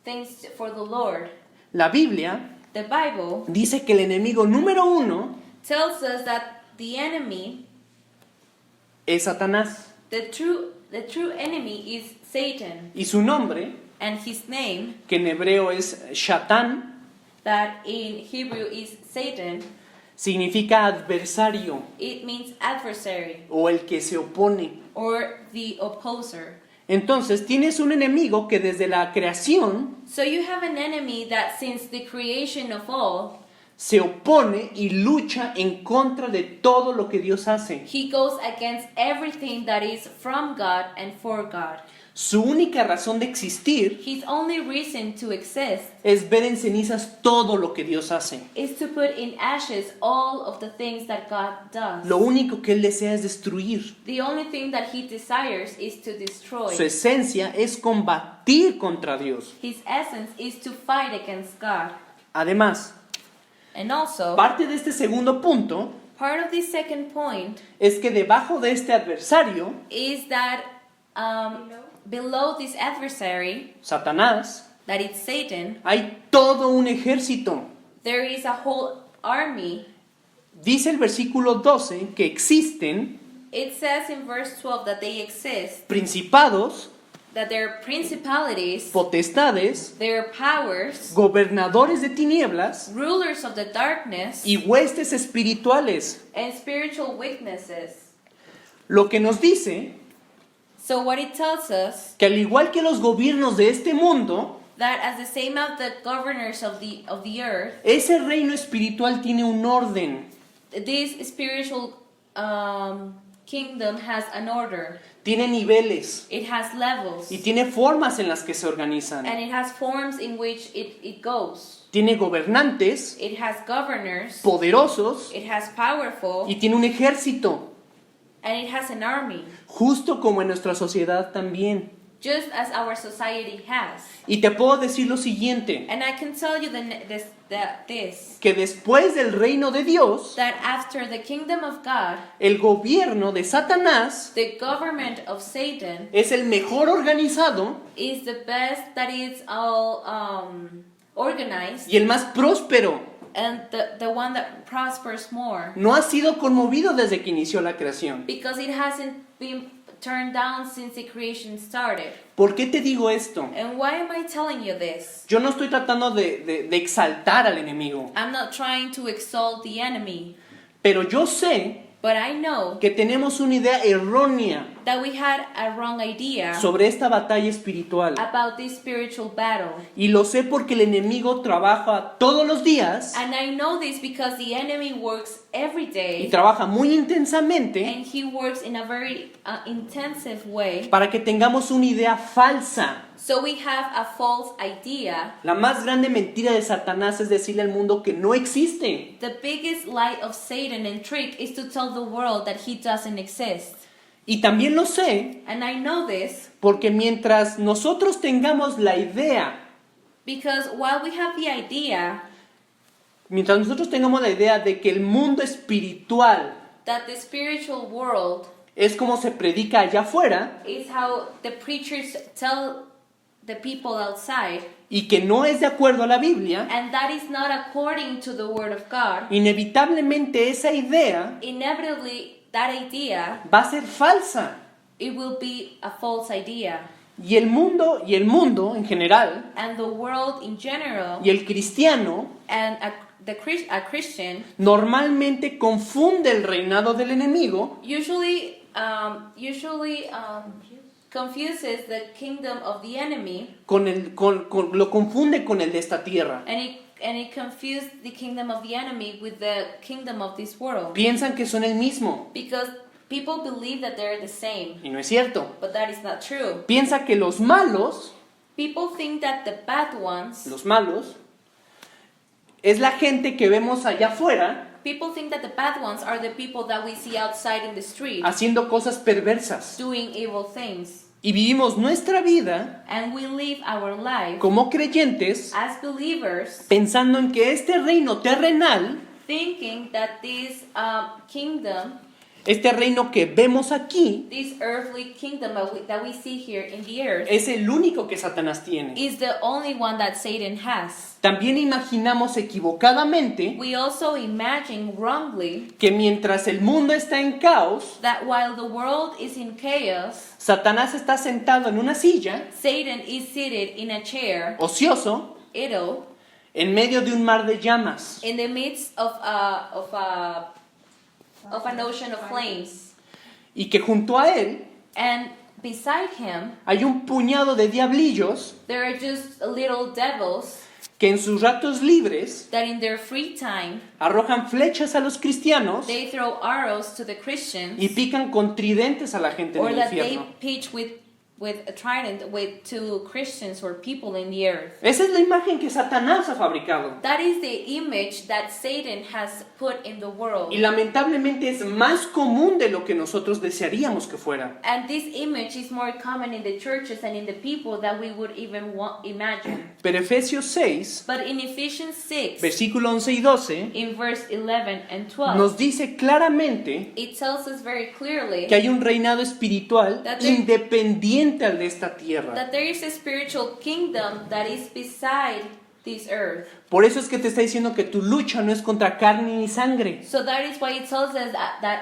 things for the Lord. La Biblia The Bible dice que el enemigo número 1 tells us that the enemy, es Satanás. the true enemy is Satan. Y su nombre, And his name, que en hebreo es Shatán, that in Hebrew is Satan, significa adversario it means adversary o el que se opone. or the opposer. Entonces tienes un enemigo que desde la creación So you have an enemy that since the creation of all, se opone y lucha en contra de todo lo que Dios hace. he goes against everything that is from God and for God. Su única razón de existir His only reason to exist es ver en cenizas todo lo que Dios hace. is to put in ashes all of the things that God does. Lo único que Él desea es destruir. The only thing that he desires is to destroy. Su esencia es combatir contra Dios. His essence is to fight against God. Además, And also, parte de este segundo punto part of the second point es que debajo de este adversario, is that below this adversary, Satanás, that is Satan, hay todo un ejército. there is a whole army. Dice el versículo 12 que existen It says in verse 12 that they exist, principados, that there are principalities, potestades, there are powers, gobernadores de tinieblas rulers of the darkness, y huestes espirituales. and spiritual weaknesses. Lo que nos dice So what it tells us, que al igual que los gobiernos de este mundo, that as the same as the governors of the earth, ese reino espiritual tiene un orden, this spiritual kingdom has an order. tiene niveles It has levels. y tiene formas en las que se organizan. And it has forms in which it goes. Tiene gobernantes It has governors. poderosos It has powerful. y tiene un ejército, And it has an army. justo como en nuestra sociedad también. Just as our society has. Y te puedo decir lo siguiente, And I can tell you this. que después del reino de Dios, That after the kingdom of God, el gobierno de Satanás the government of Satan es el mejor organizado is the best, that is all organized. y el más próspero. And the one that prospers more. No ha sido conmovido desde que inició la creación. Because it hasn't been turned down since the creation started. ¿Por qué te digo esto? And why am I telling you this? Yo no estoy tratando de exaltar al enemigo, I'm not trying to exalt the enemy, pero yo sé but I know que tenemos una idea errónea that we had a wrong idea sobre esta batalla espiritual. about this spiritual battle. Y lo sé porque el enemigo trabaja todos los días And I know this because the enemy works every y day, trabaja muy intensamente and he works in a very intensive way. para que tengamos una idea falsa. So we have a false idea. La más grande mentira de Satanás es decirle al mundo que no existe. The biggest lie of Satan and trick is to tell the world that he doesn't exist. Y también lo sé And I know this porque mientras nosotros tengamos la idea, because while we have the idea mientras nosotros tengamos la idea de que el mundo espiritual that the spiritual world es como se predica allá afuera is how the preachers tell the people outside, y que no es de acuerdo a la Biblia, and that is not according to the word of God, inevitablemente esa idea inevitably that idea, va a ser falsa. it will be a false idea. Y el mundo en general And the world in general y el cristiano and a Christian normalmente confunde el reinado del enemigo usually confuses the kingdom of the enemy, lo confunde con el de esta tierra. and it confused the kingdom of the enemy with the kingdom of this world, Piensan que son el mismo because people believe that they're the same, y no es cierto. but that is not true. Piensa que los malos, People think that the bad ones, es la gente que vemos allá afuera people think that the bad ones are the people that we see outside in the street haciendo cosas perversas. doing evil things. y vivimos nuestra vida and we live our life como creyentes as believers, pensando en que este reino terrenal, thinking that this kingdom, este reino que vemos aquí, this earthly kingdom that we see here in the earth, es el único que Satanás tiene. is the only one that Satan has. También imaginamos equivocadamente We also imagine wrongly que mientras el mundo está en caos, that while the world is in chaos, Satanás está sentado en una silla, Satan is seated in a chair, ocioso, idle, en medio de un mar de llamas, in the midst of an ocean of flames, y que junto a él and beside him hay un puñado de diablillos there are just little devils que en sus ratos libres that in their free time arrojan flechas a los cristianos they throw arrows to the Christians, y pican con tridentes a la gente en or el that they infierno. pitch with a trident to Christians or people in the earth. Esa es la imagen que Satanás ha fabricado. That is the image that Satan has put in the world. Y lamentablemente es más común de lo que nosotros desearíamos que fuera. And this image is more common in the churches and in the people than we would even imagine. Pero Efesios 6, But in Ephesians 6, versículo 11 y 12, in verse 11 and 12, nos dice claramente it tells us very clearly que hay un reinado espiritual That there- independiente al de esta tierra. that there is a spiritual kingdom that is beside this earth. Por eso es que te está diciendo que tu lucha no es contra carne ni sangre, So that is why it tells us that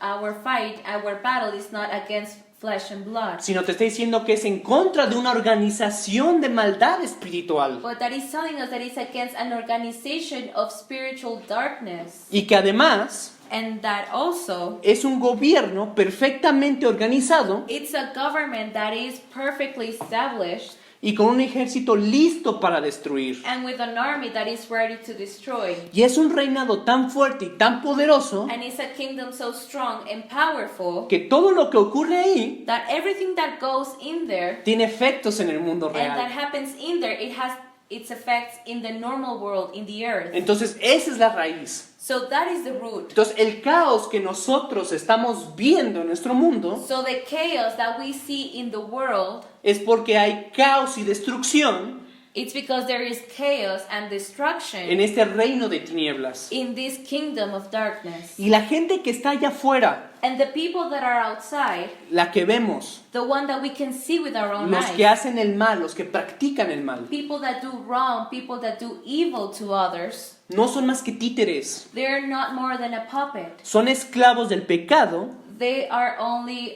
our fight, our battle is not against flesh and blood, sino te está diciendo que es en contra de una organización de maldad espiritual. but that is telling us that it's against an organization of spiritual darkness, Y que además and that also es un gobierno perfectamente organizado it's a government that is perfectly established y con un ejército listo para destruir. and with an army that is ready to destroy. Y es un reinado tan fuerte y tan poderoso And it's a kingdom so strong and powerful que todo lo que ocurre ahí that everything that goes in there tiene efectos en el mundo and that real. happens in there, it has its effects in the normal world, in the earth. Entonces, esa es la raíz. So that is the root. Entonces, el caos que nosotros estamos viendo en nuestro mundo So the chaos that we see in the world, es porque hay caos y destrucción it's because there is chaos and destruction en este reino de tinieblas. in this kingdom of darkness. Y la gente que está allá afuera, And the people that are outside, la que vemos, the one that we can see with our own los eyes, que hacen el mal, los que practican el mal, people that do wrong, people that do evil to others, no son más que títeres, they're not more than a puppet. son esclavos del pecado They are only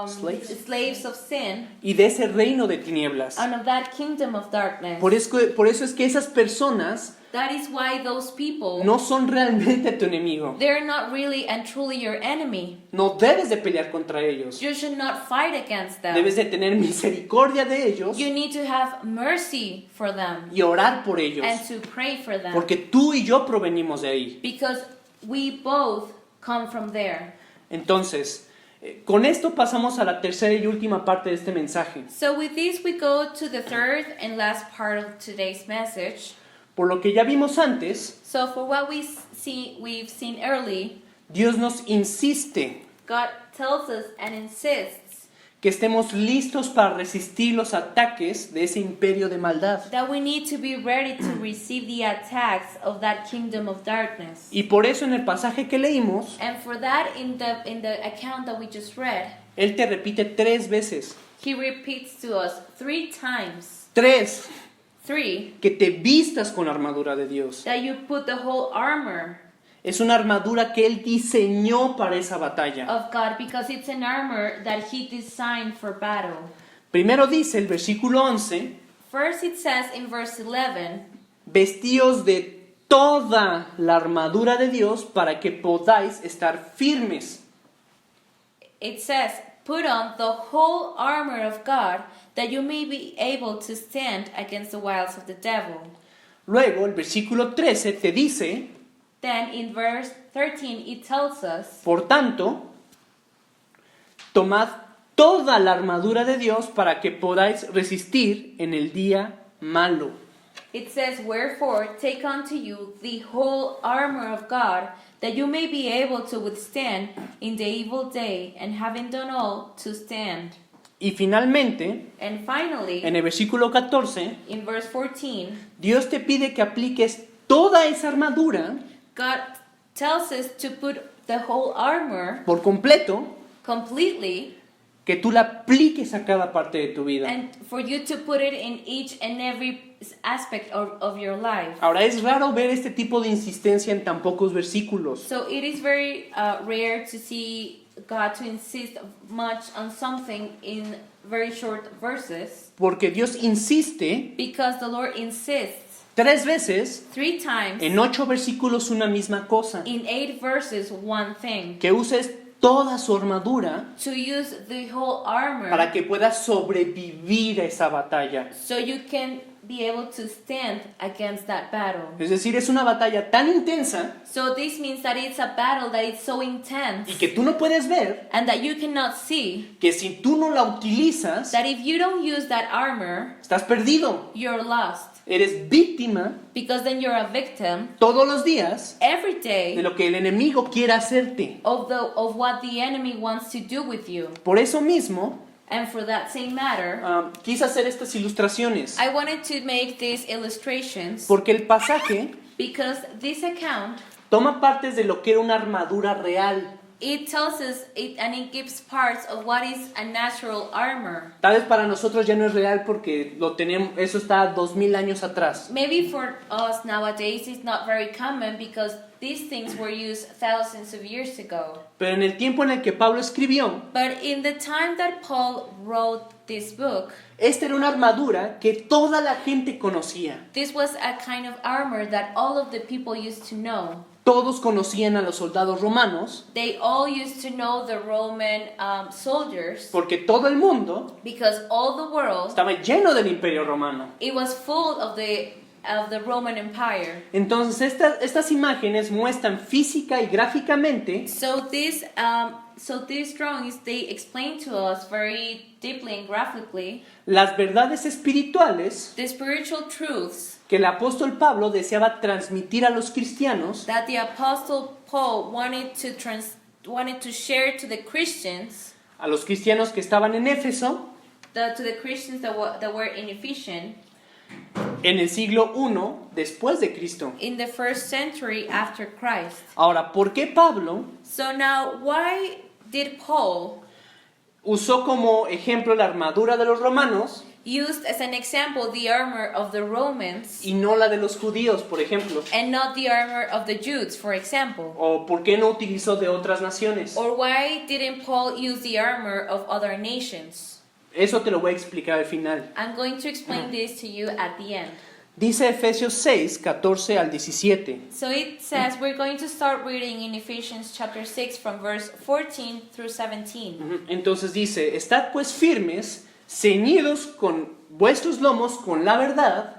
Slaves. of sin y de ese reino de tinieblas. and of that kingdom of darkness. Por eso es que esas personas That is why those people, no son realmente tu enemigo. they're not really and truly your enemy. No debes de pelear contra ellos. You should not fight against them. Debes de tener misericordia de ellos You need to have mercy for them y orar por ellos. and to pray for them. Porque tú y yo provenimos de ahí. Because we both come from there. Entonces, con esto pasamos a la tercera y última parte de este mensaje. So with this we go to the third and last part of today's message. Por lo que ya vimos antes, So for what we've seen early, Dios nos insiste God tells us and insists que estemos listos para resistir los ataques de ese imperio de maldad. that we need to be ready to receive the attacks of that kingdom of darkness. Y por eso en el pasaje que leímos, And for that, in the account that we just read, Él te repite 3 veces. he repeats to us 3 times, 3, 3, que te vistas con la armadura de Dios. that you put the whole armor Es una armadura que Él diseñó para esa batalla. of God, because it's an armor that he designed for battle. Primero dice el versículo 11, First it says in verse 11, vestíos de toda la armadura de Dios para que podáis estar firmes. it says, put on the whole armor of God, that you may be able to stand against the wiles of the devil. Luego el versículo 13 te dice, Then in verse 13 it tells us, por tanto, tomad toda la armadura de Dios para que podáis resistir en el día malo. it says, wherefore take unto you the whole armor of God, that you may be able to withstand in the evil day, and having done all, to stand. Y finalmente, And finally, en el versículo 14, in verse 14, Dios te pide que apliques toda esa armadura God tells us to put the whole armor por completo, completely que tú la apliques a cada parte de tu vida. and for you to put it in each and every aspect of your life. Ahora, es raro ver este tipo de insistencia en tan pocos versículos, So it is very rare to see God to insist much on something in very short verses, porque Dios insiste because the Lord insists 3 veces 3 times en 8 versículos una misma cosa, in 8 verses one thing, que uses toda su armadura to use the whole armor para que puedas sobrevivir a esa batalla. so you can be able to stand against that battle. Es decir, es una batalla tan intensa So this means that it's a battle that is so intense y que tú no puedes ver and that you cannot see, que si tú no la utilizas, that if you don't use that armor, estás perdido. you're lost, Eres víctima because then you're a victim todos los días every de day lo que el enemigo quiere hacerte. of what the enemy wants to do with you. Por eso mismo, And for that same matter, quise hacer estas ilustraciones, I wanted to make these illustrations porque el pasaje because this account, toma partes de lo que era una armadura real. it tells us and it gives parts of what is a natural armor. Tal vez para nosotros ya no es real porque lo tenemos, eso está 2000 años atrás. Maybe for us nowadays it's not very common because these things were used thousands of years ago. Pero en el tiempo en el que Pablo escribió, But in the time that Paul wrote this book, esta era una armadura que toda la gente conocía. this was a kind of armor that all of the people used to know. Todos conocían a los soldados romanos They all used to know the Roman soldiers porque todo el mundo because all the world, estaba lleno del imperio romano. it was full of the Roman Empire. Entonces estas imágenes muestran física y gráficamente So these drawings, they explain to us very deeply and graphically las verdades espirituales the spiritual truths que el apóstol Pablo deseaba transmitir a los cristianos that the Apostle Paul wanted to share to the Christians, a los cristianos que estaban en Éfeso to the Christians that were in Ephesians en el siglo I después de Cristo. in the first century after Christ. Ahora, ¿por qué Pablo So now, why did Paul usó como ejemplo la armadura de los romanos used as an example the armor of the Romans y no la de los judíos, por ejemplo? and not the armor of the Jews, for example? ¿O por qué no utilizó de otras naciones? Or why didn't Paul use the armor of other nations? Eso te lo voy a explicar al final. I'm going to explain this to you at the end. Dice Efesios 6, 14 al 17. So it says, we're going to start reading in Ephesians chapter 6 from verse 14 through 17. Entonces dice, estad pues firmes, ceñidos con vuestros lomos con la verdad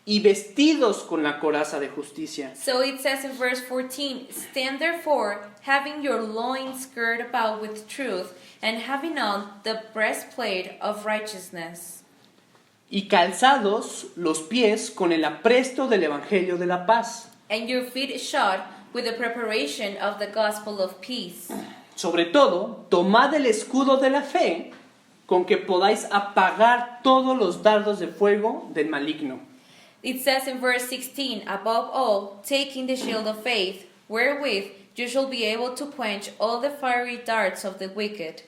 y vestidos con la coraza de justicia. So it says in verse 14, stand therefore, having your loins girt about with truth, and having on the breastplate of righteousness, Y calzados los pies con el apresto del evangelio de la paz. and your feet shod with the preparation of the gospel of peace. Sobre todo, tomad el escudo de la fe, con que podáis apagar todos los dardos de fuego del maligno. It says in verse 16, above all, taking the shield of faith, wherewith you shall be able to quench all the fiery darts of the wicked.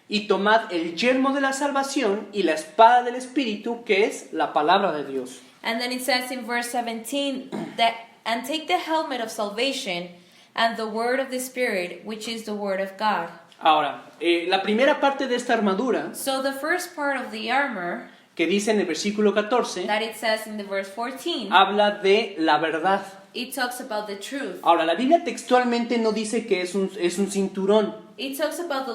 Y tomad el yelmo de la salvación y la espada del Espíritu, que es la palabra de Dios. And then it says in verse 17, that, and take the helmet of salvation and the word of the Spirit, which is the word of God. Ahora, la primera parte de esta armadura, So the first part of the armor, que dice en el versículo 14, that it says in the verse 14, habla de la verdad. it talks about the truth. Ahora, la Biblia textualmente no dice que es un cinturón. It talks about the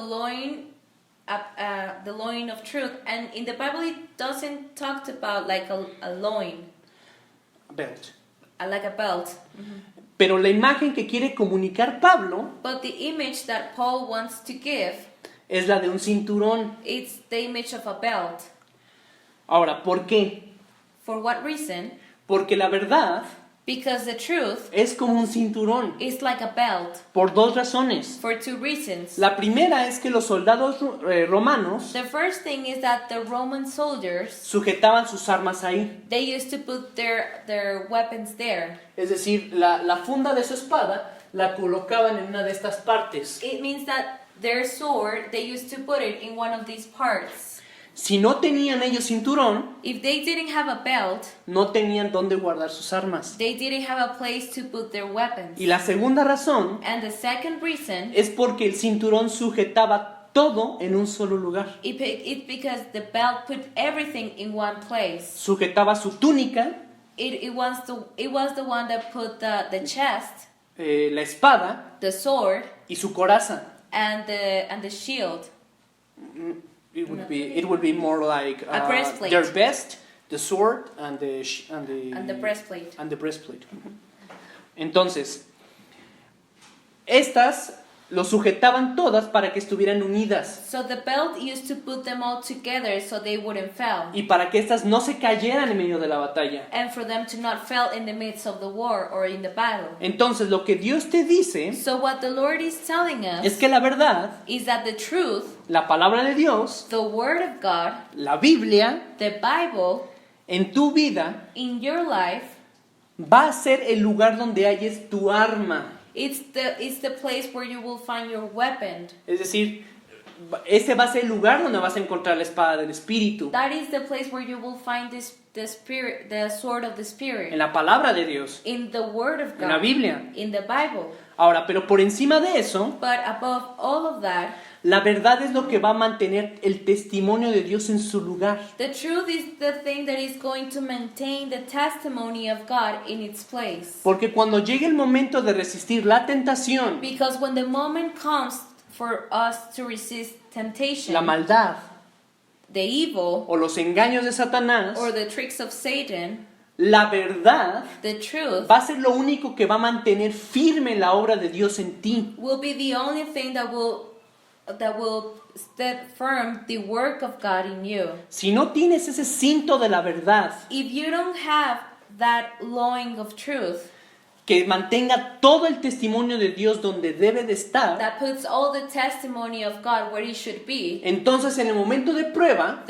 loin of truth, and in the Bible it doesn't talk about like a loin, Belt. like a belt. Pero la imagen que quiere comunicar Pablo But the image that Paul wants to give, es la de un cinturón. it's the image of a belt. Ahora, ¿por qué? For what reason? Porque la verdad Because the truth es como un cinturón, is like a belt por dos razones. for two reasons. La primera es que los soldados romanos The first thing is that the Roman soldiers, sujetaban sus armas ahí. they used to put their weapons there. Es decir, la funda de su espada la colocaban en una de estas partes. It means that their sword, they used to put it in one of these parts. Si no tenían ellos cinturón, If they didn't have a belt, no tenían dónde guardar sus armas. they didn't have a place to put their weapons. Y la segunda razón And the second reason, es porque el cinturón sujetaba todo en un solo lugar. it's because the belt put everything in one place. Sujetaba su túnica, It was the one that put the chest, la espada the sword, y su coraza. and the shield. It would be more like A breastplate. their vest, the sword and the Breastplate. and the breastplate. Entonces, estas lo sujetaban todas para que estuvieran unidas So the belt used to put them all together so they wouldn't fall. y para que estas no se cayeran en medio de la batalla. And for them to not fall in the midst of the war or in the battle. Entonces, lo que Dios te dice So what the Lord is telling es us que la verdad, is that the truth, la palabra de Dios, the Word of God, la Biblia, the Bible, en tu vida in your life, va a ser el lugar donde halles tu arma. it's the place where you will find your weapon. Es decir, ese va a ser el lugar donde vas a encontrar la espada del Espíritu, That is the place where you will find the sword of the en Spirit, la palabra de Dios, in the Word of en la God, Biblia. in the Bible. Ahora, pero por encima de eso, But above all of that, la verdad es lo que va a mantener el testimonio de Dios en su lugar. the truth is the thing that is going to maintain the testimony of God in its place. Porque cuando llegue el momento de resistir la tentación, Because when the moment comes for us to resist temptation, la maldad the evil, o los engaños de Satanás, or the tricks of Satan, la verdad the truth va a ser lo único que va a mantener firme la obra de Dios en ti. will be the only thing that will stand firm the work of God in you. Si no tienes ese cinto de la verdad If you don't have that loin of truth que mantenga todo el testimonio de Dios donde debe de estar, that puts all the testimony of God where it should be, entonces en el momento de prueba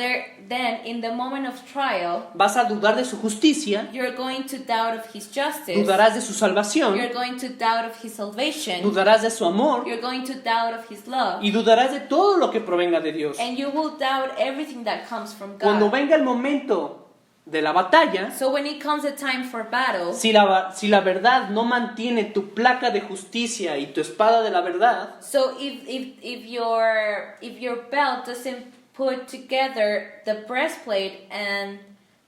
then in the moment of trial, vas a dudar de su justicia, you're going to doubt of His justice, dudarás de su salvación, you're going to doubt of His salvation, dudarás de su amor you're going to doubt of His love, y dudarás de todo lo que provenga de Dios. and you will doubt everything that comes from Cuando God. venga el momento de la batalla, So when it comes a time for battle, si la verdad no mantiene tu placa de justicia y tu espada de la verdad, so if your belt doesn't put together the breastplate and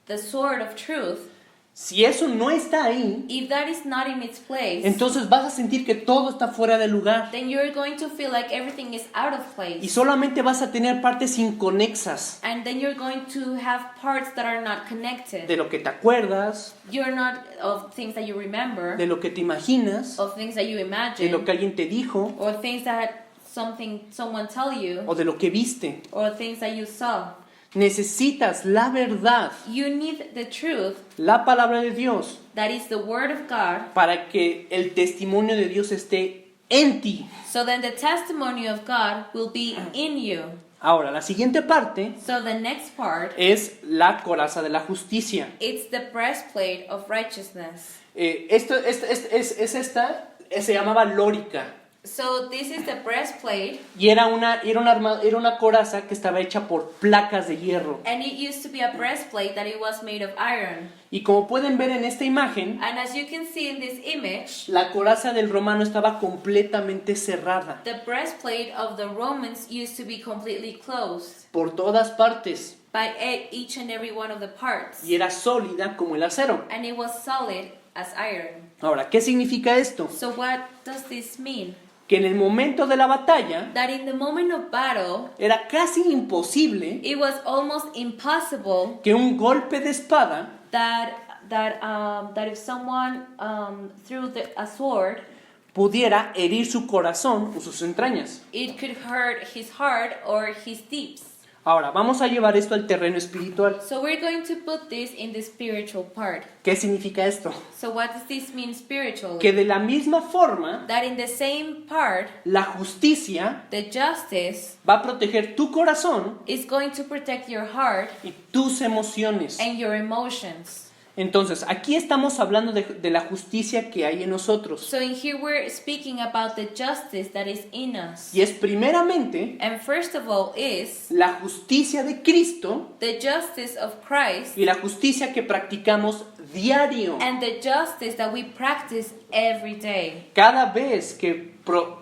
the sword of truth, si eso no está ahí, if that is not in its place, entonces vas a sentir que todo está fuera de lugar then you're going to feel like everything is out of y place. solamente vas a tener partes inconexas And then you're going to have parts that are not connected. de lo que te acuerdas, You're not of things that you remember, de lo que te imaginas, of things that you de lo imagine, que alguien te dijo or things that someone tell you, o de lo que viste. or things that you saw. Necesitas la verdad, You need the truth, la palabra de Dios, that is the word of God, para que el testimonio de Dios esté en ti. so then the testimony of God will be in you. Ahora, la siguiente parte So the next part, es la coraza de la justicia. it's the breastplate of righteousness. Se llamaba lórica So this is the breastplate, y era una coraza que estaba hecha por placas de hierro. and it used to be a breastplate that it was made of iron. Y como pueden ver en esta imagen, And as you can see in this image, la coraza del romano estaba completamente cerrada the breastplate of the Romans used to be completely closed por todas partes by each and every one of the parts, y era sólida como el acero. and it was solid as iron. Ahora, ¿qué significa esto? So what does this mean? Que en el momento de la batalla That in the moment of battle, era casi imposible it was almost impossible que un golpe de espada that if someone threw a sword, pudiera herir su corazón o sus entrañas. it could hurt his heart or his deeps. Ahora, vamos a llevar esto al terreno espiritual. So we're going to put this in the spiritual part. ¿Qué significa esto? So what does this mean spiritually? Que de la misma forma, That in the same part, la justicia the justice va a proteger tu corazón is going to protect your heart y tus emociones. and your emotions. Entonces, aquí estamos hablando de la justicia que hay en nosotros. So in here we're speaking about the justice that is in us. Y es primeramente And first of all is la justicia de Cristo the justice of Christ y la justicia que practicamos diario. and the justice that we practice every day. Cada vez que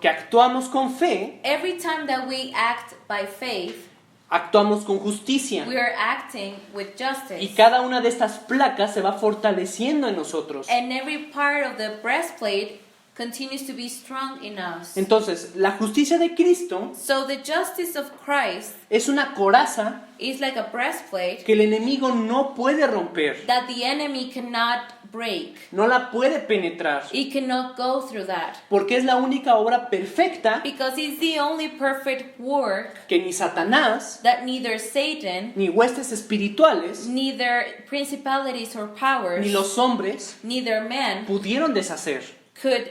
actuamos con fe, Every time that we act by faith, actuamos con justicia. we are acting with Y justice. cada una de estas placas se va fortaleciendo en nosotros. And every part of the breastplate continues to be strong in us. Entonces, la justicia de Cristo So the justice of Christ es una coraza is like a breastplate que el enemigo no puede romper, that the enemy cannot break. no la puede penetrar, It cannot go through that. porque es la única obra perfecta Because it's the only perfect work que ni Satanás, that neither Satan, ni huestes espirituales, neither principalities or powers, ni los hombres neither men pudieron deshacer. could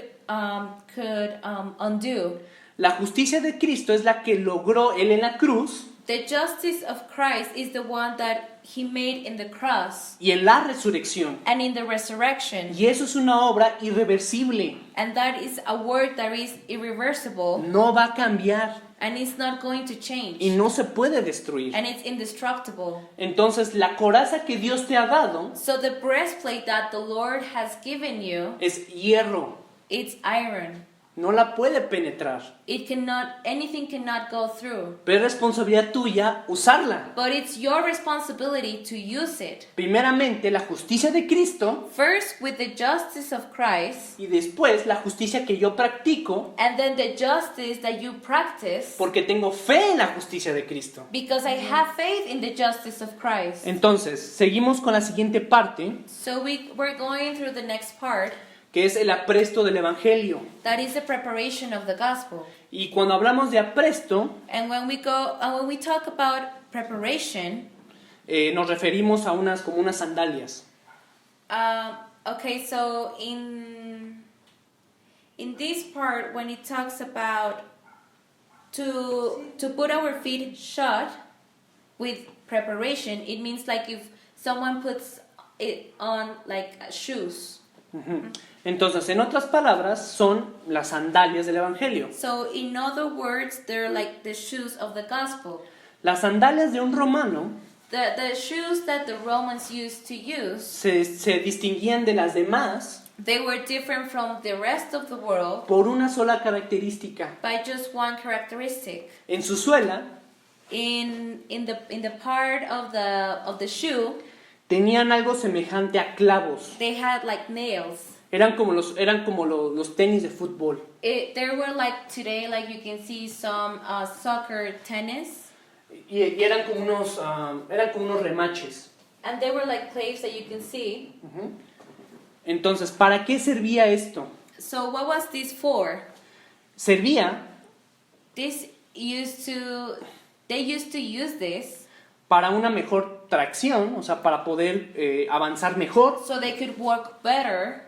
undo. La justicia de Cristo es la que logró Él en la cruz The justice of Christ is the one that he made in the cross y en la resurrección. and in the resurrection. Y eso es una obra irreversible. And that is a word that is irreversible No va a cambiar and it's not going to y change. no se puede destruir. And it's indestructible. Entonces, la coraza que Dios te ha dado So the breastplate that the Lord has given you, es hierro. it's iron. No la puede penetrar. It cannot, anything cannot go through. Pero es responsabilidad tuya usarla. But it's your responsibility to use it. Primeramente, la justicia de Cristo First with the justice of Christ, y después la justicia que yo practico and then the justice that you practice, porque tengo fe en la justicia de Cristo. because I have faith in the justice of Christ. Entonces, seguimos con la siguiente parte, So we're going through the next part, que es el apresto del Evangelio. that is the preparation of the gospel. Y cuando hablamos de apresto, And when we talk about preparation, nos referimos a como unas sandalias. okay, so in this part, when it talks about to put our feet shut with preparation, it means like if someone puts it on like shoes. Entonces, en otras palabras, son las sandalias del Evangelio. So in other words, they're like the shoes of the gospel. Las sandalias de un romano The shoes that the Romans used to use, se distinguían de las demás they were different from the rest of the world por una sola característica. by just one characteristic. En su suela In the part of the shoe, tenían algo semejante a clavos. they had like nails. Eran como los tenis de fútbol. There were like today, like you can see some soccer tennis, Y eran como unos remaches. and they were like claves that you can see. Entonces, ¿para qué servía esto? So what was this for? Servía They used to use this para una mejor tracción, o sea, para poder avanzar mejor, so they could work better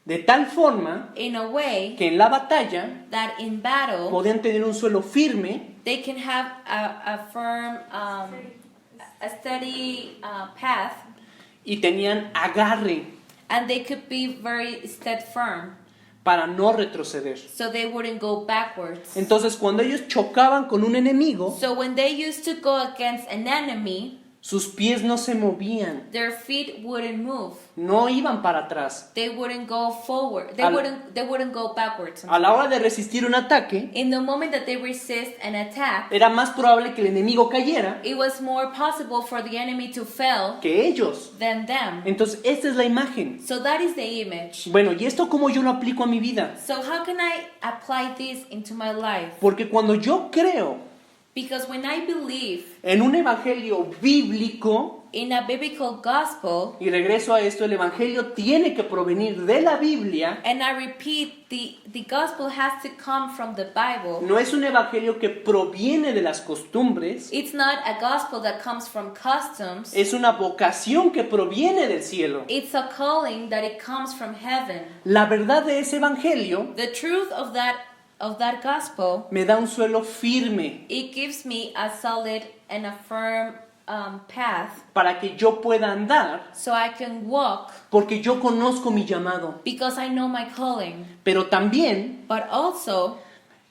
de tal forma in a way que en la batalla that in battle podían tener un suelo firme they can have a firm, a steady path, y tenían agarre and they could be very steadfast, para no retroceder. so they wouldn't go backwards. Entonces, cuando ellos chocaban con un enemigo, So when they used to go against an enemy, sus pies no se movían, their feet wouldn't move. no iban para atrás. They wouldn't go forward. They Al- wouldn't go backwards. A la hora de resistir un ataque, In the moment that they resist an attack, era más probable que el enemigo cayera it was more possible for the enemy to fail que ellos. than them. Entonces, esta es la imagen. So that is the image. Bueno, ¿y esto cómo yo lo aplico a mi vida? So how can I apply this into my life? Porque cuando yo creo Because when I believe en un evangelio bíblico, in a biblical gospel, y regreso a esto, el evangelio tiene que provenir de la Biblia. and I repeat, the gospel has to come from the Bible. No es un evangelio que proviene de las costumbres, It's not a gospel that comes from customs. es una vocación que proviene del cielo. It's a calling that it comes from heaven. La verdad de ese evangelio The truth of that gospel, me da un suelo firme it gives me a solid and a firm path para que yo pueda andar, so I can walk porque yo conozco mi llamado. because I know my calling. Pero también But also,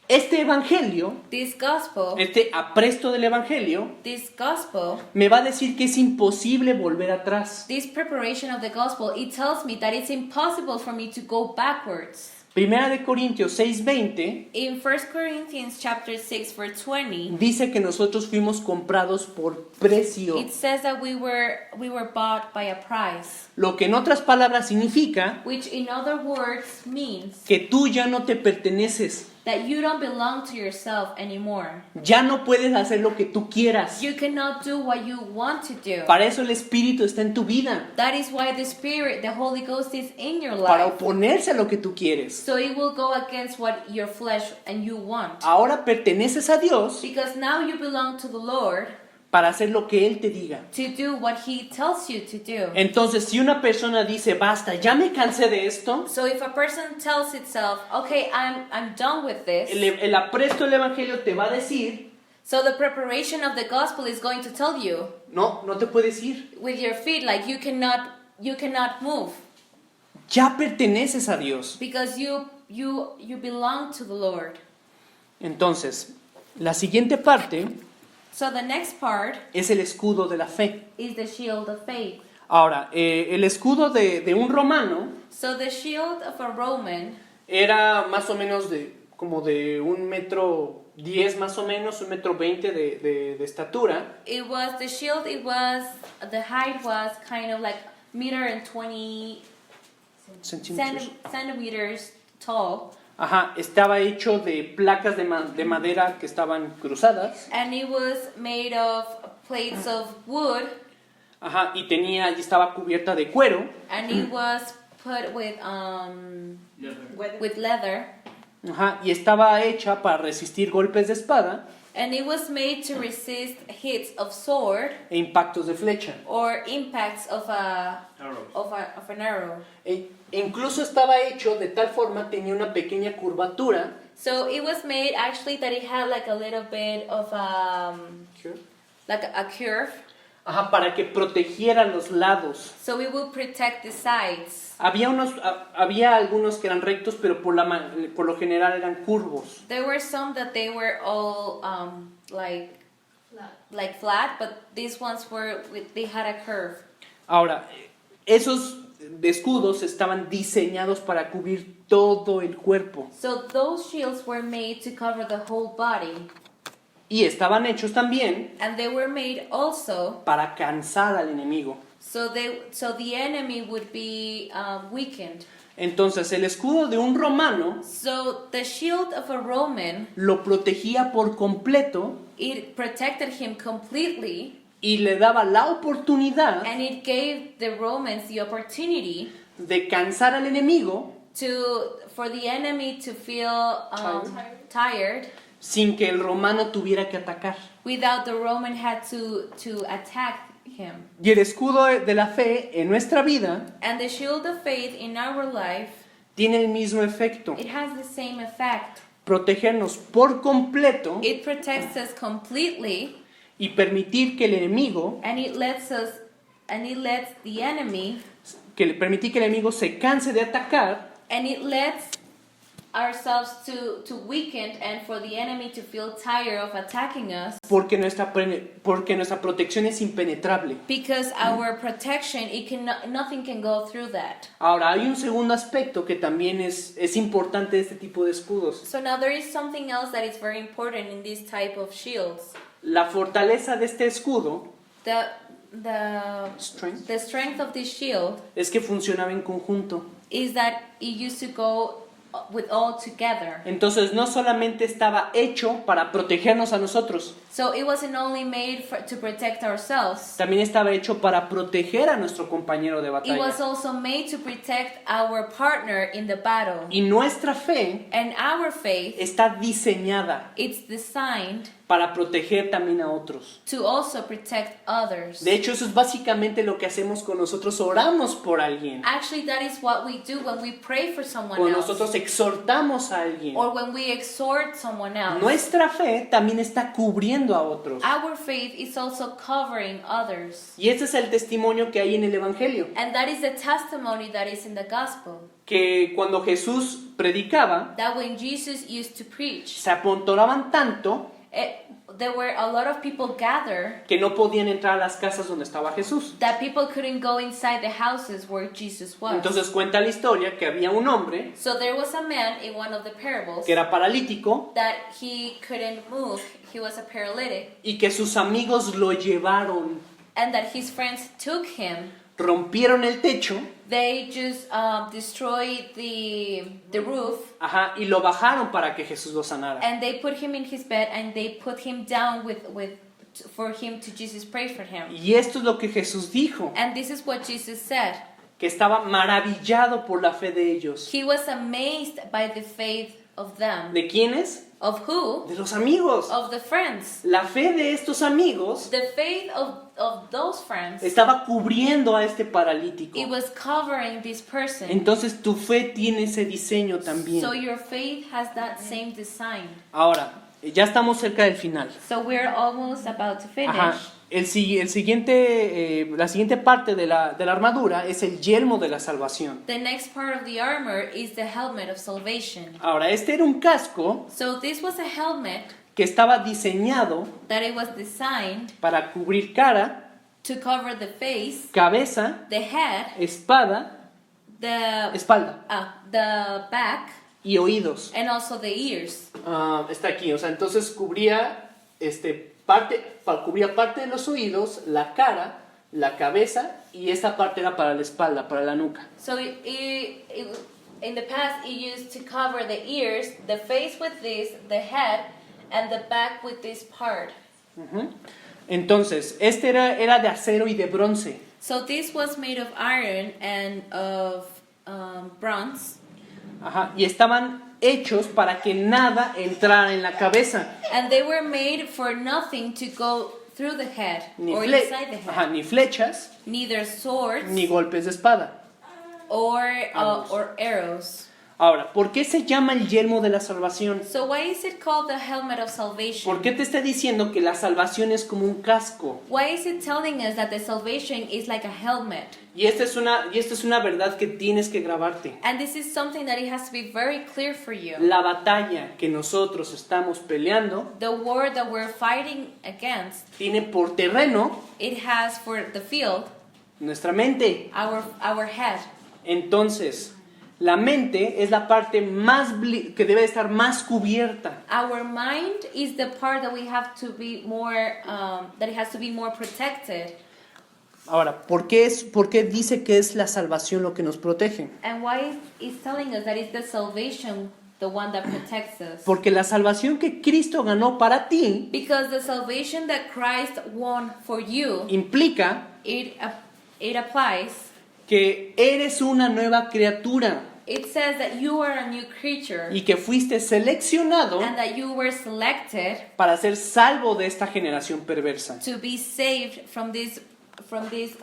este evangelio, this gospel, este apresto del evangelio, this gospel, me va a decir que es imposible volver atrás. this preparation of the gospel, it tells me that it's impossible for me to go backwards. Primera de Corintios 6:20 In 1 Corinthians chapter 6 verse 20, dice que nosotros fuimos comprados por precio. it says that we were bought by a price, Lo que en otras palabras significa which in other words means que tú ya no te perteneces. that you don't belong to yourself anymore. Ya no puedes hacer lo que tú quieras. You cannot do what you want to do. Para eso el Espíritu está en tu vida. That is why the Spirit, the Holy Ghost is in your Para life. oponerse a lo que tú quieres. So it will go against what your flesh and you want. Ahora perteneces a Dios Because now you belong to the Lord para hacer lo que Él te diga. to do what He tells you to do. Entonces, si una persona dice, basta, ya me cansé de esto, So if a person tells itself, okay, I'm done with this, el apresto del Evangelio te va a decir, so the preparation of the gospel is going to tell you no, no te puedes ir. with your feet, like you cannot move Ya perteneces a Dios. because you belong to the Lord. Entonces, la siguiente parte So the next part es el escudo de la fe. is the shield of faith. Ahora, el escudo de un romano So the shield of a Roman, era más o menos como de 1,10 m más o menos, 1,20 m de estatura. the height was kind of like 1.20 Centímetros. centimeters tall, Ajá, estaba hecho de placas de madera que estaban cruzadas. and it was made of plates of wood, Ajá, y estaba cubierta de cuero. and it was put with leather, Ajá, y estaba hecha para resistir golpes de espada and it was made to resist hits of sword e impactos de flecha. or impacts of Arrows. an arrow. E incluso estaba hecho de tal forma, tenía una pequeña curvatura. So it was made actually that it had like a little bit of like a curve, Ajá, para que protegiera los lados. so it will protect the sides. Había algunos que eran rectos, pero por lo general eran curvos. There were some that they were all like flat, but these ones they had a curve. Ahora, esos escudos estaban diseñados para cubrir todo el cuerpo. So those shields were made to cover the whole body, Y estaban hechos también and they were made also para cansar al enemigo. so the enemy would be weakened. Entonces, el escudo de un romano So the shield of a Roman, lo protegía por completo it protected him completely, y le daba la oportunidad and it gave the Romans the opportunity de cansar al enemigo for the enemy to feel tired sin que el romano tuviera que atacar. without the Roman had to attack him. Y el escudo de la fe en nuestra vida And the shield of faith in our life, tiene el mismo efecto, it has the same effect. protegernos por completo It protects us completely, y permitir que el enemigo, permitir que el enemigo se canse de atacar and it lets ourselves to weaken and for the enemy to feel tired of attacking us, porque nuestra protección es impenetrable. because our protection, nothing can go through that. Ahora, hay un segundo aspecto que también es importante de este tipo de escudos. So now there is something else that is very important in this type of shields. La fortaleza de este escudo The strength of this shield es que funcionaba en conjunto. is that it used to go with all together. Entonces no solamente estaba hecho para protegernos a nosotros, So it wasn't only made to protect ourselves. también estaba hecho para proteger a nuestro compañero de It was batalla. also made to protect our partner in the battle. Y nuestra fe And our faith, está diseñada it's designed para proteger también a otros. to also protect others. De hecho, eso es básicamente lo que hacemos cuando nosotros oramos por alguien, Actually, that is what we do when we pray for someone cuando else, nosotros exhortamos a alguien. or when we exhort someone else. Nuestra fe también está cubriendo a otros. Our faith is also covering others. Y ese es el testimonio que hay en el Evangelio. And that is the testimony that is in the gospel. Que cuando Jesús predicaba, That when Jesus used to preach, se amontonaban tanto there were a lot of people gathered que no podían entrar a las casas donde estaba Jesús. that people couldn't go inside the houses where Jesus was. Entonces cuenta la historia que había un hombre So there was a man in one of the parables que era paralítico that he couldn't move. He was a paralytic. y que sus amigos lo llevaron, And that his friends took him. rompieron el techo, They just destroyed the roof. ajá, y lo bajaron para que Jesús lo sanara. And they put him in his bed and they put him down for him to Jesus pray for him. Y esto es lo que Jesús dijo, And this is what Jesus said. que estaba maravillado por la fe de ellos. He was amazed by the faith of them. ¿De quiénes? Of who? De los amigos. Of the friends. La fe de estos amigos The faith of those friends. estaba cubriendo a este paralítico. It was covering this person. Entonces tu fe tiene ese diseño también. So your faith has that same design. Ahora, ya estamos cerca del final. So we're almost about to finish. Ajá. La siguiente parte de la armadura es el yelmo de la salvación. The next part of the armor is the helmet of salvation. Ahora, este era un casco So this was a helmet que estaba diseñado that it was designed para cubrir cara, to cover the face, cabeza, the head, espalda, the back, y oídos. and also the ears. Está aquí, o sea, entonces cubría cubría parte de los oídos, la cara, la cabeza, y esta parte era para la espalda, para la nuca. So in the past, it used to cover the ears, the face with this, the head, and the back with this part. Ujú. Entonces, este era de acero y de bronce. So this was made of iron and of bronze, Ajá, y estaban hechos para que nada entrara en la cabeza. and they were made for nothing to go through the head Ni, or fle- inside the head. ajá, ni flechas, Neither swords ni golpes de espada. or Arrows. arrows. Ahora, ¿por qué se llama el yelmo de la salvación? So why is it called the helmet of salvation? ¿Por qué te está diciendo que la salvación es como un casco? Why is it telling us that the salvation is like a helmet? Y esta es una verdad que tienes que grabarte. And this is something that it has to be very clear for you. La batalla que nosotros estamos peleando The war that we're fighting against, tiene por terreno it has for the field nuestra mente. our head. Entonces, la mente es la parte que debe estar más cubierta. Our mind is the part that we have to be more, that it has to be more protected. Ahora, ¿por qué dice que es la salvación lo que nos protege? And why is telling us that it's the salvation, the one that protects us? Porque la salvación que Cristo ganó para ti Because the salvation that Christ won for you, implica it applies. que eres una nueva criatura It says that you are a new creature y que fuiste seleccionado and that you were selected para ser salvo de esta generación perversa. to be saved from this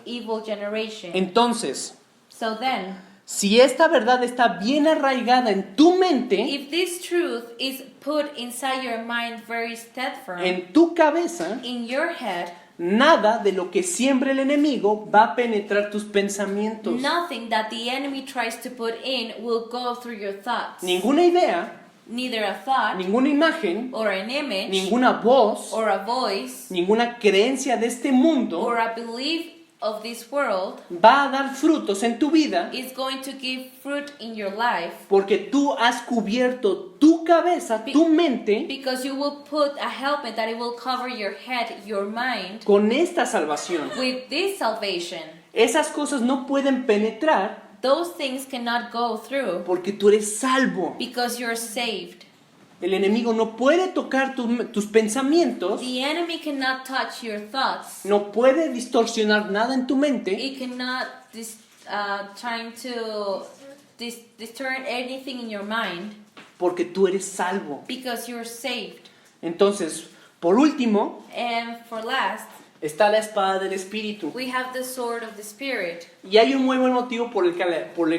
evil generation. Entonces, So then, si esta verdad está bien arraigada en tu mente, if this truth is put inside your mind very steadfast, en tu cabeza, in your head, nada de lo que siembre el enemigo va a penetrar tus pensamientos. nothing that the enemy tries to put in will go through your thoughts. Ninguna idea, Neither a thought ninguna imagen, or an image ninguna voz, or a voice ninguna creencia de este mundo or a belief of this world va a dar frutos en tu vida is going to give fruit in your life, porque tú has cubierto tu cabeza, tu mente because you will put a helmet that it will cover your head, your mind, con esta salvación. with this salvation. Esas cosas no pueden penetrar those things cannot go through porque tú eres salvo. because you're saved. El enemigo no puede tocar tus pensamientos, The enemy cannot touch your thoughts. no puede distorsionar nada en tu mente, It cannot trying to disturb anything in your mind porque tú eres salvo. because you're saved. Entonces, por último, And for last, está la espada del Espíritu. we have the sword of the Spirit. Y hay un muy buen motivo por el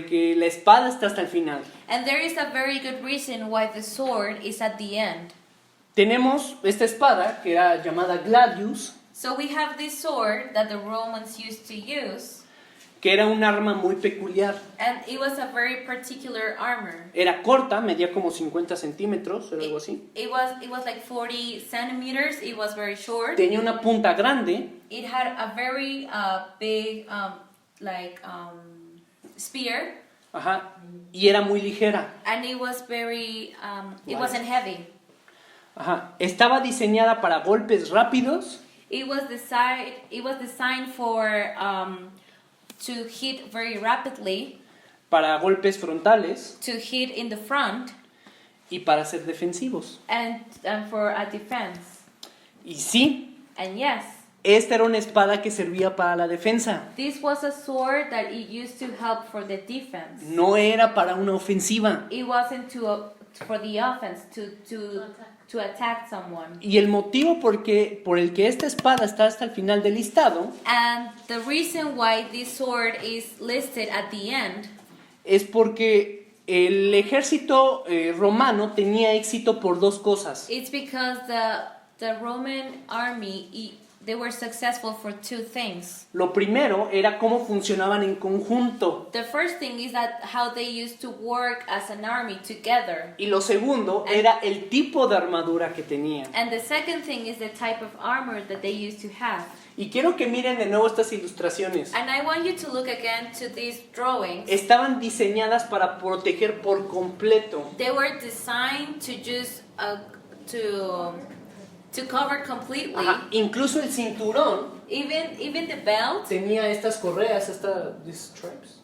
que la espada está hasta el final. And there is a very good reason why the sword is at the end. Tenemos esta espada que era llamada Gladius, So we have this sword that the Romans used to use, que era un arma muy peculiar. and it was a very particular armor. Era corta, medía como 50 centímetros o algo así. It was like 40 centimeters. It was very short. Tenía una punta grande It had a very big spear, ajá, y era muy ligera. and it was very it Light. wasn't heavy. Ajá. Estaba diseñada para golpes rápidos, It was designed for to hit very rapidly, para golpes frontales to hit in the front, y para ser defensivos. and for a defense. Y sí, And yes, esta era una espada que servía para la defensa. this was a sword that it used to help for the defense. No era para una ofensiva. It wasn't for the offense to attack someone. Y el motivo por el que esta espada está hasta el final del listado And the reason why this sword is listed at the end es porque el ejército romano tenía éxito por dos cosas. it's because the Roman army, they were successful for two things. Lo primero era cómo funcionaban en conjunto. The first thing is that how they used to work as an army together. Y lo segundo era el tipo de armadura que tenían. And the second thing is the type of armor that they used to have. Y quiero que miren de nuevo estas ilustraciones. And I want you to look again to these drawings. Estaban diseñadas para proteger por completo. They were designed to just to cover completely. Ajá, incluso el cinturón Even the belt, tenía estas correas, these stripes,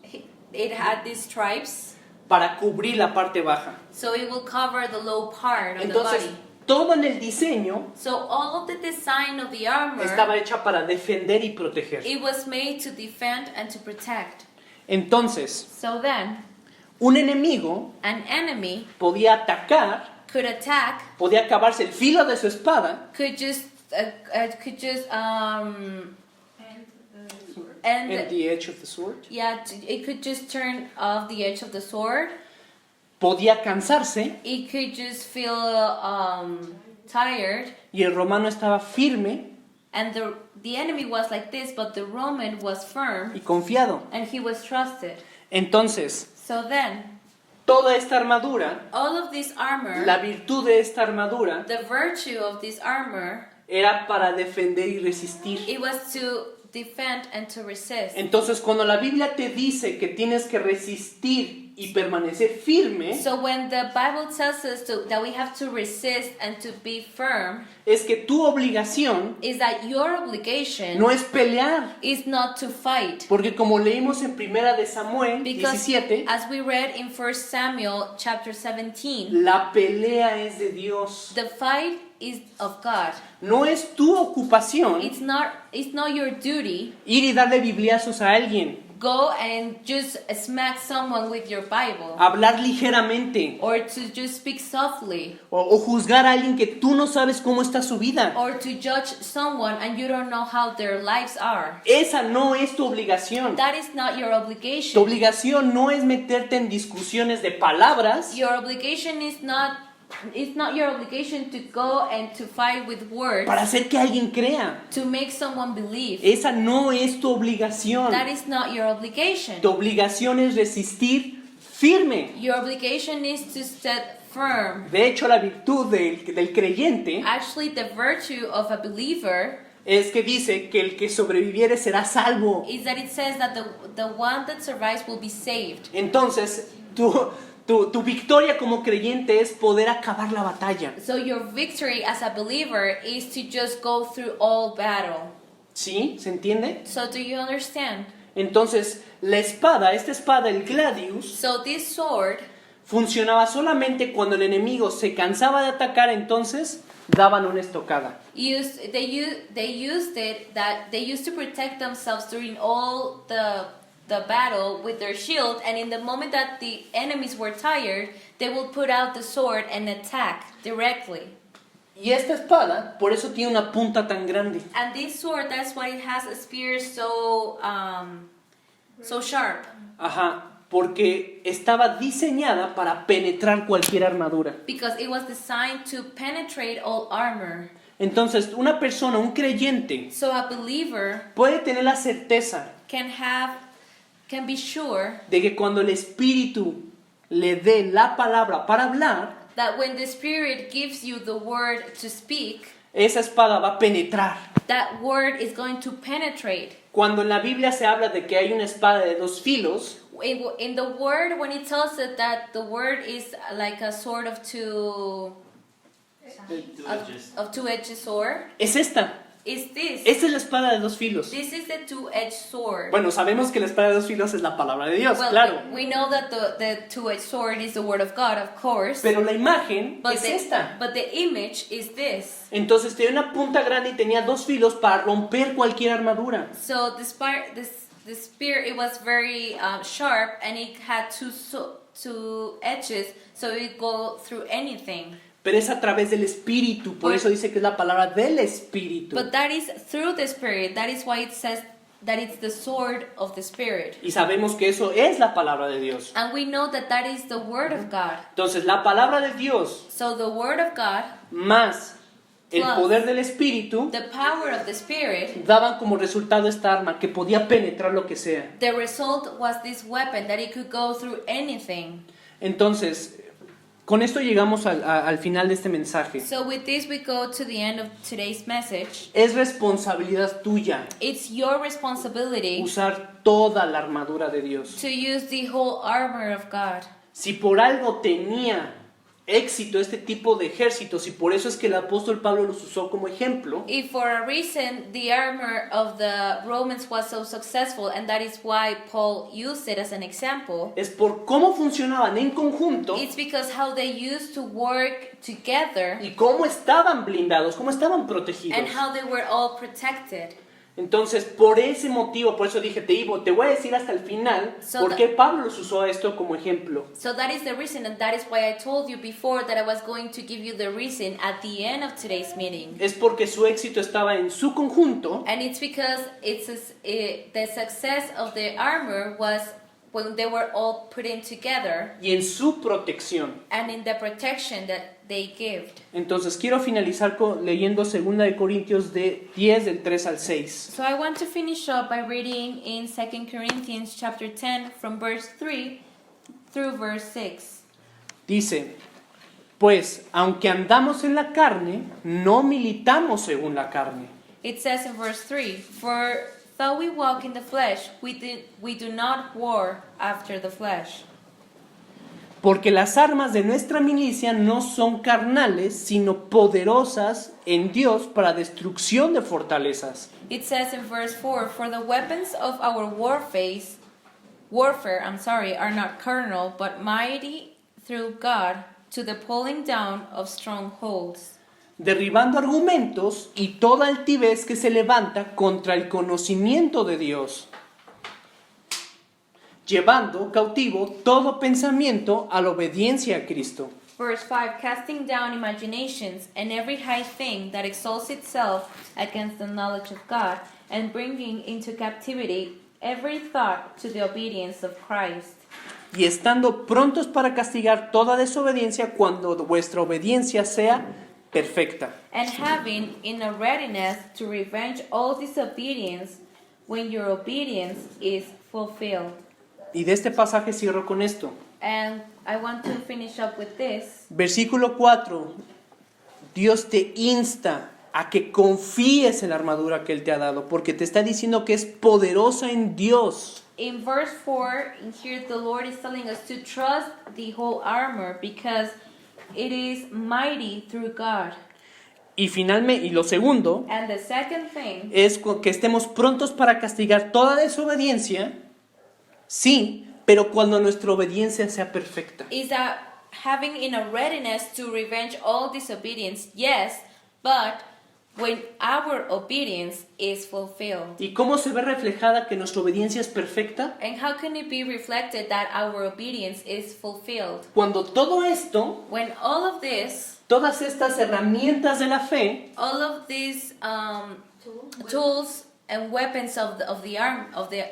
it had these stripes, para cubrir la parte baja. so it will cover the low part of Entonces, the body. todo en el diseño So all of the design of the armor, estaba hecha para defender y proteger. it was made to defend and to protect. Entonces, So then, un enemigo an enemy podía atacar, could attack, podía acabarse el filo de su espada could just and and the edge of the sword. it could just turn off the edge of the sword. Podía cansarse It could just feel tired, y el romano estaba firme and the enemy was like this, but the Roman was firm y confiado. and he was trusted. Entonces, So then, toda esta armadura, all of this armor, la virtud de esta armadura the virtue of this armor, era para defender y resistir. it was to defend and to resist. Entonces, cuando la Biblia te dice que tienes que resistir y permanecer firme, So when the Bible tells us that we have to resist and to be firm, es que tu obligación is that your obligation no es pelear, is not to fight. porque como leímos en Primera de Samuel Because 17, as we read in 1 Samuel chapter 17, la pelea es de Dios. the fight is of God. No es tu ocupación It's not your duty ir y darle bibliazos a alguien, go and just smack someone with your Bible hablar ligeramente or to just speak softly o juzgar a alguien que tú no sabes cómo está su vida. or to judge someone and you don't know how their lives are. Esa no es tu obligación. That is not your Tu obligation. obligación no es meterte en discusiones de palabras, Your obligation is not it's not your obligation to go and to fight with words para hacer que alguien crea. to make someone believe. Esa no es tu obligación. That is not your obligation. Tu obligación es resistir firme. Your obligation is to stand firm. De hecho, la virtud del creyente Actually, the virtue of a believer es que dice que el que sobreviviere será salvo. is that it says that the one that survives will be saved. Entonces, tu victoria como creyente es poder acabar la batalla. So your victory as a believer is to just go through all battle. ¿Sí? ¿Se entiende? So do you understand? Entonces, esta espada, el gladius, So this sword funcionaba solamente cuando el enemigo se cansaba de atacar, entonces daban una estocada. they used to protect themselves during all the battle with their shield, and in the moment that the enemies were tired, they would put out the sword and attack directly. Y esta espada, por eso tiene una punta tan grande. And this sword, that's why it has a spear so sharp. Ajá, porque estaba diseñada para penetrar cualquier armadura. Because it was designed to penetrate all armor. Entonces, una persona, un creyente, So a believer puede tener la certeza can be sure de que cuando el Espíritu le dé la palabra para hablar, that when the Spirit gives you the word to speak, esa espada va a penetrar. that word is going to penetrate. Cuando en la Biblia se habla de que hay una espada de 2 filos, In the word, when it tells us that the word is like a sword of two-edged sword, es esta. is this. Esta es la espada de 2 filos. This is the two-edged sword. Bueno, sabemos que la espada de 2 filos es la palabra de Dios, Well, claro. we know that the two-edged sword is the word of God, of course. Pero la imagen But es esta. but the image is this. Entonces tenía una punta grande y tenía 2 filos para romper cualquier armadura. So the spear, it was very sharp, and it had two edges, so it go through anything. Pero es a través del Espíritu, por eso dice que es la palabra del Espíritu. But that is through the Spirit. That is why it says that it's the sword of the Spirit. Y sabemos que eso es la palabra de Dios. And we know that that is the word of God. Entonces la palabra de Dios So the word of God, más el Plus poder del Espíritu the power of the Spirit, daban como resultado esta arma que podía penetrar lo que sea. the result was this weapon that it could go through anything. Entonces, con esto llegamos al final de este mensaje. So with this we go to the end of today's message. Es responsabilidad tuya It's your responsibility usar toda la armadura de Dios. to use the whole armor of God. Si por algo tenía éxito este tipo de ejércitos, y por eso es que el apóstol Pablo los usó como ejemplo, If for a reason the armor of the Romans was so successful, and that is why Paul used it as an example, es por cómo funcionaban en conjunto it's because how they used to work together y cómo estaban blindados, cómo estaban protegidos. and how they were all protected. Entonces, por ese motivo, por eso dije, te voy a decir hasta el final So por qué Pablo los usó esto como ejemplo. So that is the reason, and that is why I told you before that I was going to give you the reason at the end of today's meeting. Es porque su éxito estaba en su conjunto And it's because the success of the armor was when they were all put in together y en su protección. and in the protection that they gave. Entonces, quiero finalizar leyendo 2 de Corintios 10 del 3 al 6. So I want to finish up by reading in 2 Corinthians chapter 10 from verse 3 through verse 6. Dice, pues, aunque andamos en la carne, no militamos según la carne. It says in verse 3, "For though we walk in the flesh, we do not war after the flesh. Porque las armas de nuestra milicia no son carnales, sino poderosas en Dios para destrucción de fortalezas. It says in verse 4, "For the weapons of our warfare, are not carnal, but mighty through God to the pulling down of strongholds, Derribando argumentos y toda altivez que se levanta contra el conocimiento de Dios, llevando cautivo todo pensamiento a la obediencia a Cristo." Verse 5, "Casting down imaginations and every high thing that exalts itself against the knowledge of God, and bringing into captivity every thought to the obedience of Christ. Y estando prontos para castigar toda desobediencia cuando vuestra obediencia sea perfecta. And having in a readiness to revenge all disobedience when your obedience is fulfilled." Y de este pasaje cierro con esto. And I want to finish up with this. Versículo 4. Dios te insta a que confíes en la armadura que Él te ha dado, porque te está diciendo que es poderosa en Dios. In verse 4, in here the Lord is telling us to trust the whole armor because it is mighty through God. Y finalmente, y lo segundo, And the second thing es que estemos prontos para castigar toda desobediencia, sí, pero cuando nuestra obediencia sea perfecta. is that having in a readiness to revenge all disobedience, yes, but when our obedience is fulfilled. ¿Y cómo se ve reflejada que nuestra obediencia es perfecta? And how can it be reflected that our obedience is fulfilled? Cuando todo esto, When all of this, todas estas herramientas de la fe, all of these tools and weapons of the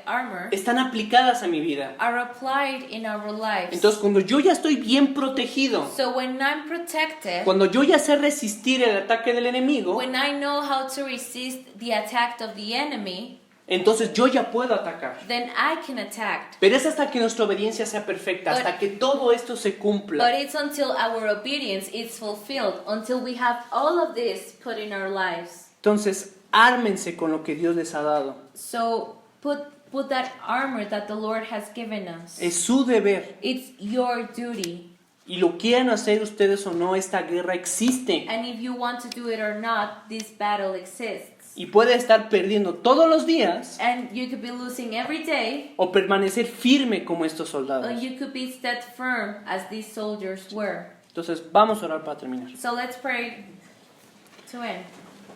armor están aplicadas a mi vida. are applied in our lives. Entonces, cuando yo ya estoy bien protegido, So when I'm protected, cuando yo ya sé resistir el ataque del enemigo, when I know how to resist the attack of the enemy, entonces yo ya puedo atacar. then I can attack. Pero es hasta que nuestra obediencia sea perfecta, hasta que todo esto se But cumpla. it's until our obedience is fulfilled, until we have all of this put in our lives. Entonces, ármense con lo que Dios les ha dado. So put that armor that the Lord has given us. Es su deber. It's your duty. Y lo quieran hacer ustedes o no, esta guerra existe. And if you want to do it or not, this battle exists. Y puede estar perdiendo todos los días And you could be losing every day, o permanecer firme como estos or soldados. you could be stead firm as these soldiers were. Entonces, vamos a orar para terminar. So let's pray to end.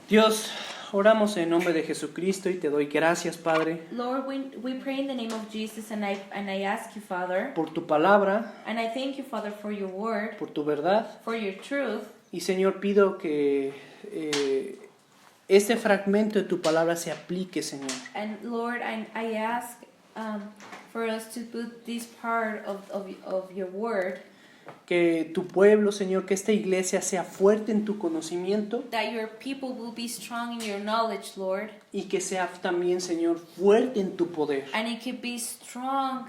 Dios, oramos en nombre de Jesucristo y te doy gracias, Padre, Lord, we pray in the name of Jesus, and I ask you, Father, por tu palabra, and I thank you, Father, for your word, por tu verdad. for your truth. Y Señor, pido que este fragmento de tu palabra se aplique, Señor. And Lord, I ask for us to put this part of your word, Que tu pueblo, Señor, que esta iglesia sea fuerte en tu conocimiento that your people will be strong in your knowledge, Lord, y que sea también, Señor, fuerte en tu poder. and it could be strong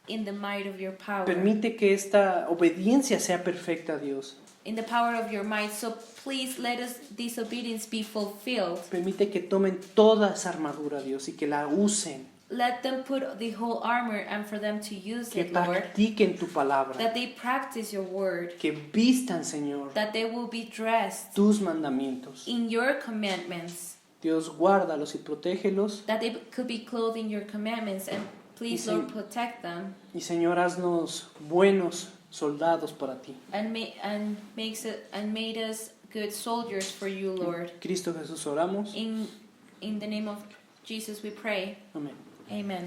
in the might of your power, Permite que esta obediencia sea perfecta, Dios. in the power of your might. So please let us this obedience be fulfilled. Permite que tomen toda esa armadura, Dios, y que la usen. Let them put the whole armor, and for them to use Que it, Lord, practiquen tu palabra. that they practice your word, Que vistan, Señor, that they will be dressed tus mandamientos. in your commandments, Dios, guárdalos y protégelos. that they could be clothed in your commandments, and please, Y Lord, protect them, Y, Señor, haznos buenos soldados para ti. and made us good soldiers for you, Lord. Cristo Jesús oramos. In the name of Jesus we pray. Amén. Amen.